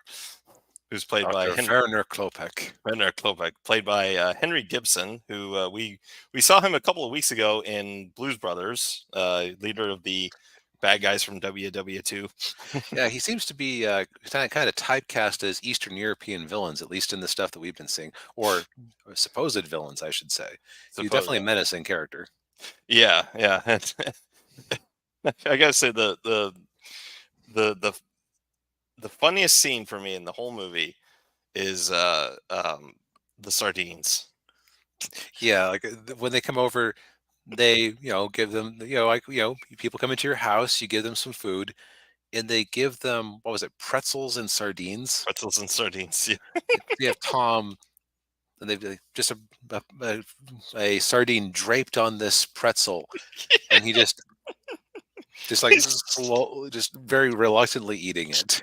who's played by Dr. Werner Klopek. Renner Klopek, played by Henry Gibson, who we saw him a couple of weeks ago in Blues Brothers, leader of the bad guys from WW2. Yeah, he seems to be kind of typecast as Eastern European villains, at least in the stuff that we've been seeing, or supposed villains, I should say. He's Suppose, definitely a menacing character. yeah, yeah. I gotta say the the the funniest scene for me in the whole movie is the sardines. Yeah, like when they come over, they give them like people come into your house, you give them some food, and they give them, what was it, pretzels and sardines. Pretzels and sardines. They have Tom, and they've just a sardine draped on this pretzel, and he just like He's slow, just very reluctantly eating it.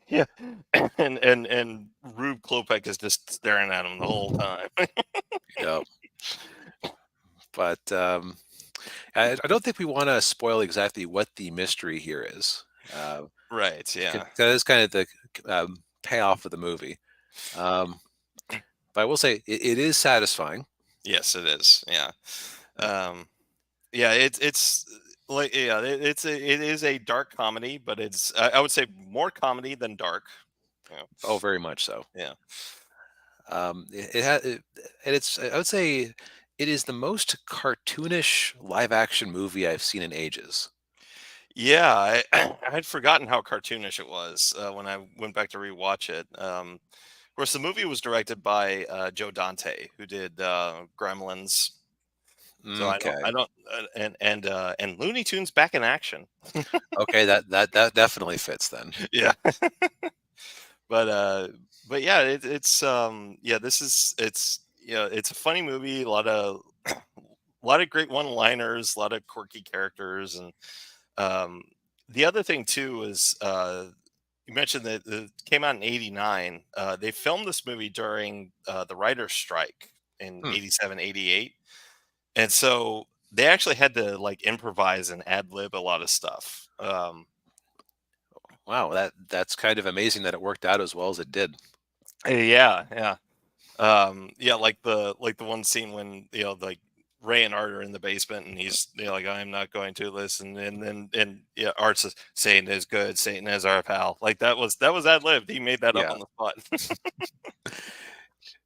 Yeah, yeah. And Rube Klopek is just staring at him the whole time. Yeah, but I don't think we want to spoil exactly what the mystery here is. Uh, Right. Yeah. that is kind of the payoff of the movie. Um, but I will say it is satisfying. Yes, it is. Yeah. Uh, Um, yeah. It's like yeah. It is a dark comedy, but it's I would say more comedy than dark. Yeah. oh, very much so. Yeah. It had, and it's I would say it is the most cartoonish live action movie I've seen in ages. Yeah, I had forgotten how cartoonish it was when I went back to rewatch it. Of course, the movie was directed by Joe Dante, who did Gremlins. So Okay, I don't, and Looney Tunes back in action. okay, that definitely fits then. Yeah, but uh, but yeah, it's yeah, this is it's it's a funny movie. A lot of a lot of great one-liners, a lot of quirky characters, and um, the other thing too is you mentioned that it came out in '89. They filmed this movie during the writer's strike in Hmm. '87, '88, and so they actually had to like improvise and ad lib a lot of stuff. Wow, that's kind of amazing that it worked out as well as it did. Yeah, yeah, yeah. Like the one scene when like Ray and Art are in the basement, and he's like, "I'm not going to listen," and then and yeah, Art says, "Satan is good, Satan is our pal." Like that was ad libbed. He made that up Yeah, on the spot.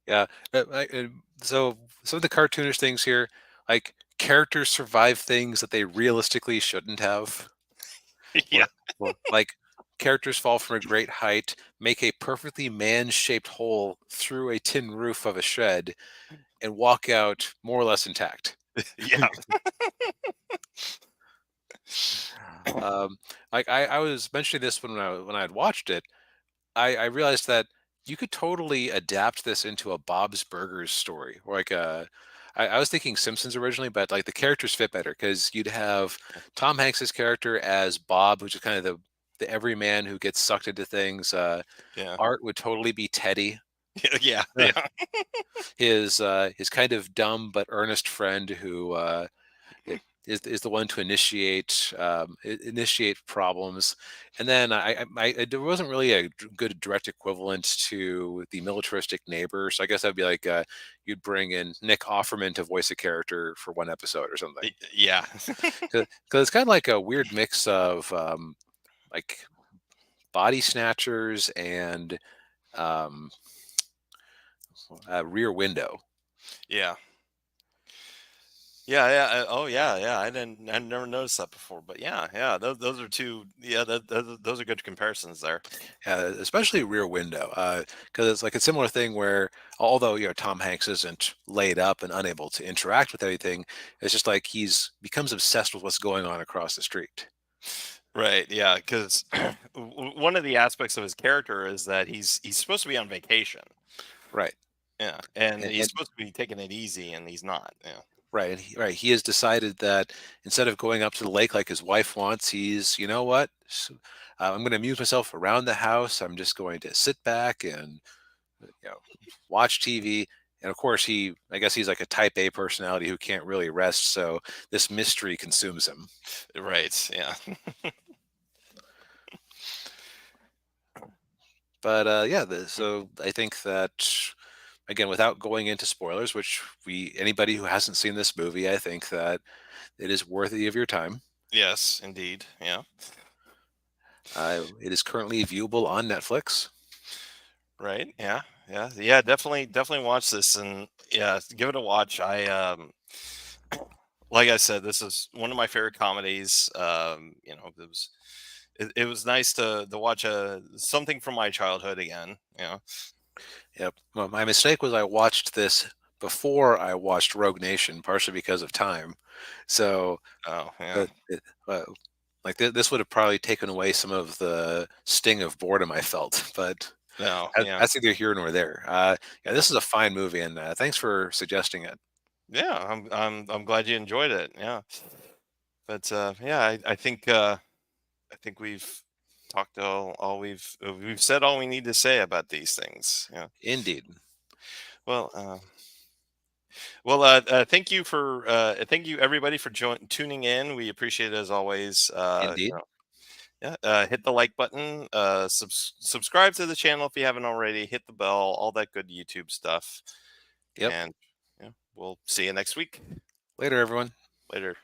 yeah. So some of the cartoonish things here, like characters survive things that they realistically shouldn't have. Yeah, Like characters fall from a great height, make a perfectly man-shaped hole through a tin roof of a shed, and walk out more or less intact. yeah, Um, like I was mentioning this when I had watched it, I realized that you could totally adapt this into a Bob's Burgers story, or like a. I was thinking Simpsons originally, but like the characters fit better because you'd have Tom Hanks's character as Bob, which is kind of the everyman who gets sucked into things. yeah, Art would totally be Teddy, yeah, uh, yeah, his kind of dumb but earnest friend who is the one to initiate problems. And then there wasn't really a good direct equivalent to the militaristic neighbor, so I guess that'd be like you'd bring in Nick Offerman to voice a character for one episode or something, yeah, because it's kind of like a weird mix of like body snatchers and um, Rear Window. yeah. Yeah, yeah. Oh, yeah, yeah. I never noticed that before, but yeah, yeah. Those are two. Yeah, those are good comparisons there. Especially Rear Window, because it's like a similar thing where although Tom Hanks isn't laid up and unable to interact with anything, it's just like he's becomes obsessed with what's going on across the street. Right. Yeah, because one of the aspects of his character is that he's supposed to be on vacation. Right, Yeah, and he's and supposed to be taking it easy, and he's not. Yeah. right, right. He has decided that instead of going up to the lake like his wife wants, he's what? I'm going to amuse myself around the house. I'm just going to sit back and you know watch TV. And of course, I guess he's like a type A personality who can't really rest. So this mystery consumes him. Right. Yeah. But yeah, so I think that again, without going into spoilers, which anybody who hasn't seen this movie, I think that it is worthy of your time. Yes, indeed. Yeah. It is currently viewable on Netflix. Right. Yeah. Yeah. Yeah. Definitely watch this, and yeah, give it a watch. Like I said, this is one of my favorite comedies. It was nice to watch something from my childhood again. Yep. Well, my mistake was I watched this before I watched Rogue Nation, partially because of time. So, Oh yeah. uh, it, uh, like this would have probably taken away some of the sting of boredom I felt. But No. Yeah. that's neither here nor there. Yeah, Yeah. this is a fine movie, and thanks for suggesting it. Yeah. I'm glad you enjoyed it. Yeah. But yeah, I think we've talked all we've said all we need to say about these things. Yeah. Indeed. Well, Well, thank you everybody for tuning in. We appreciate it as always. Indeed. Yeah, hit the like button. Subscribe to the channel if you haven't already. Hit the bell. All that good YouTube stuff. Yep. And yeah, we'll see you next week. Later, everyone. Later.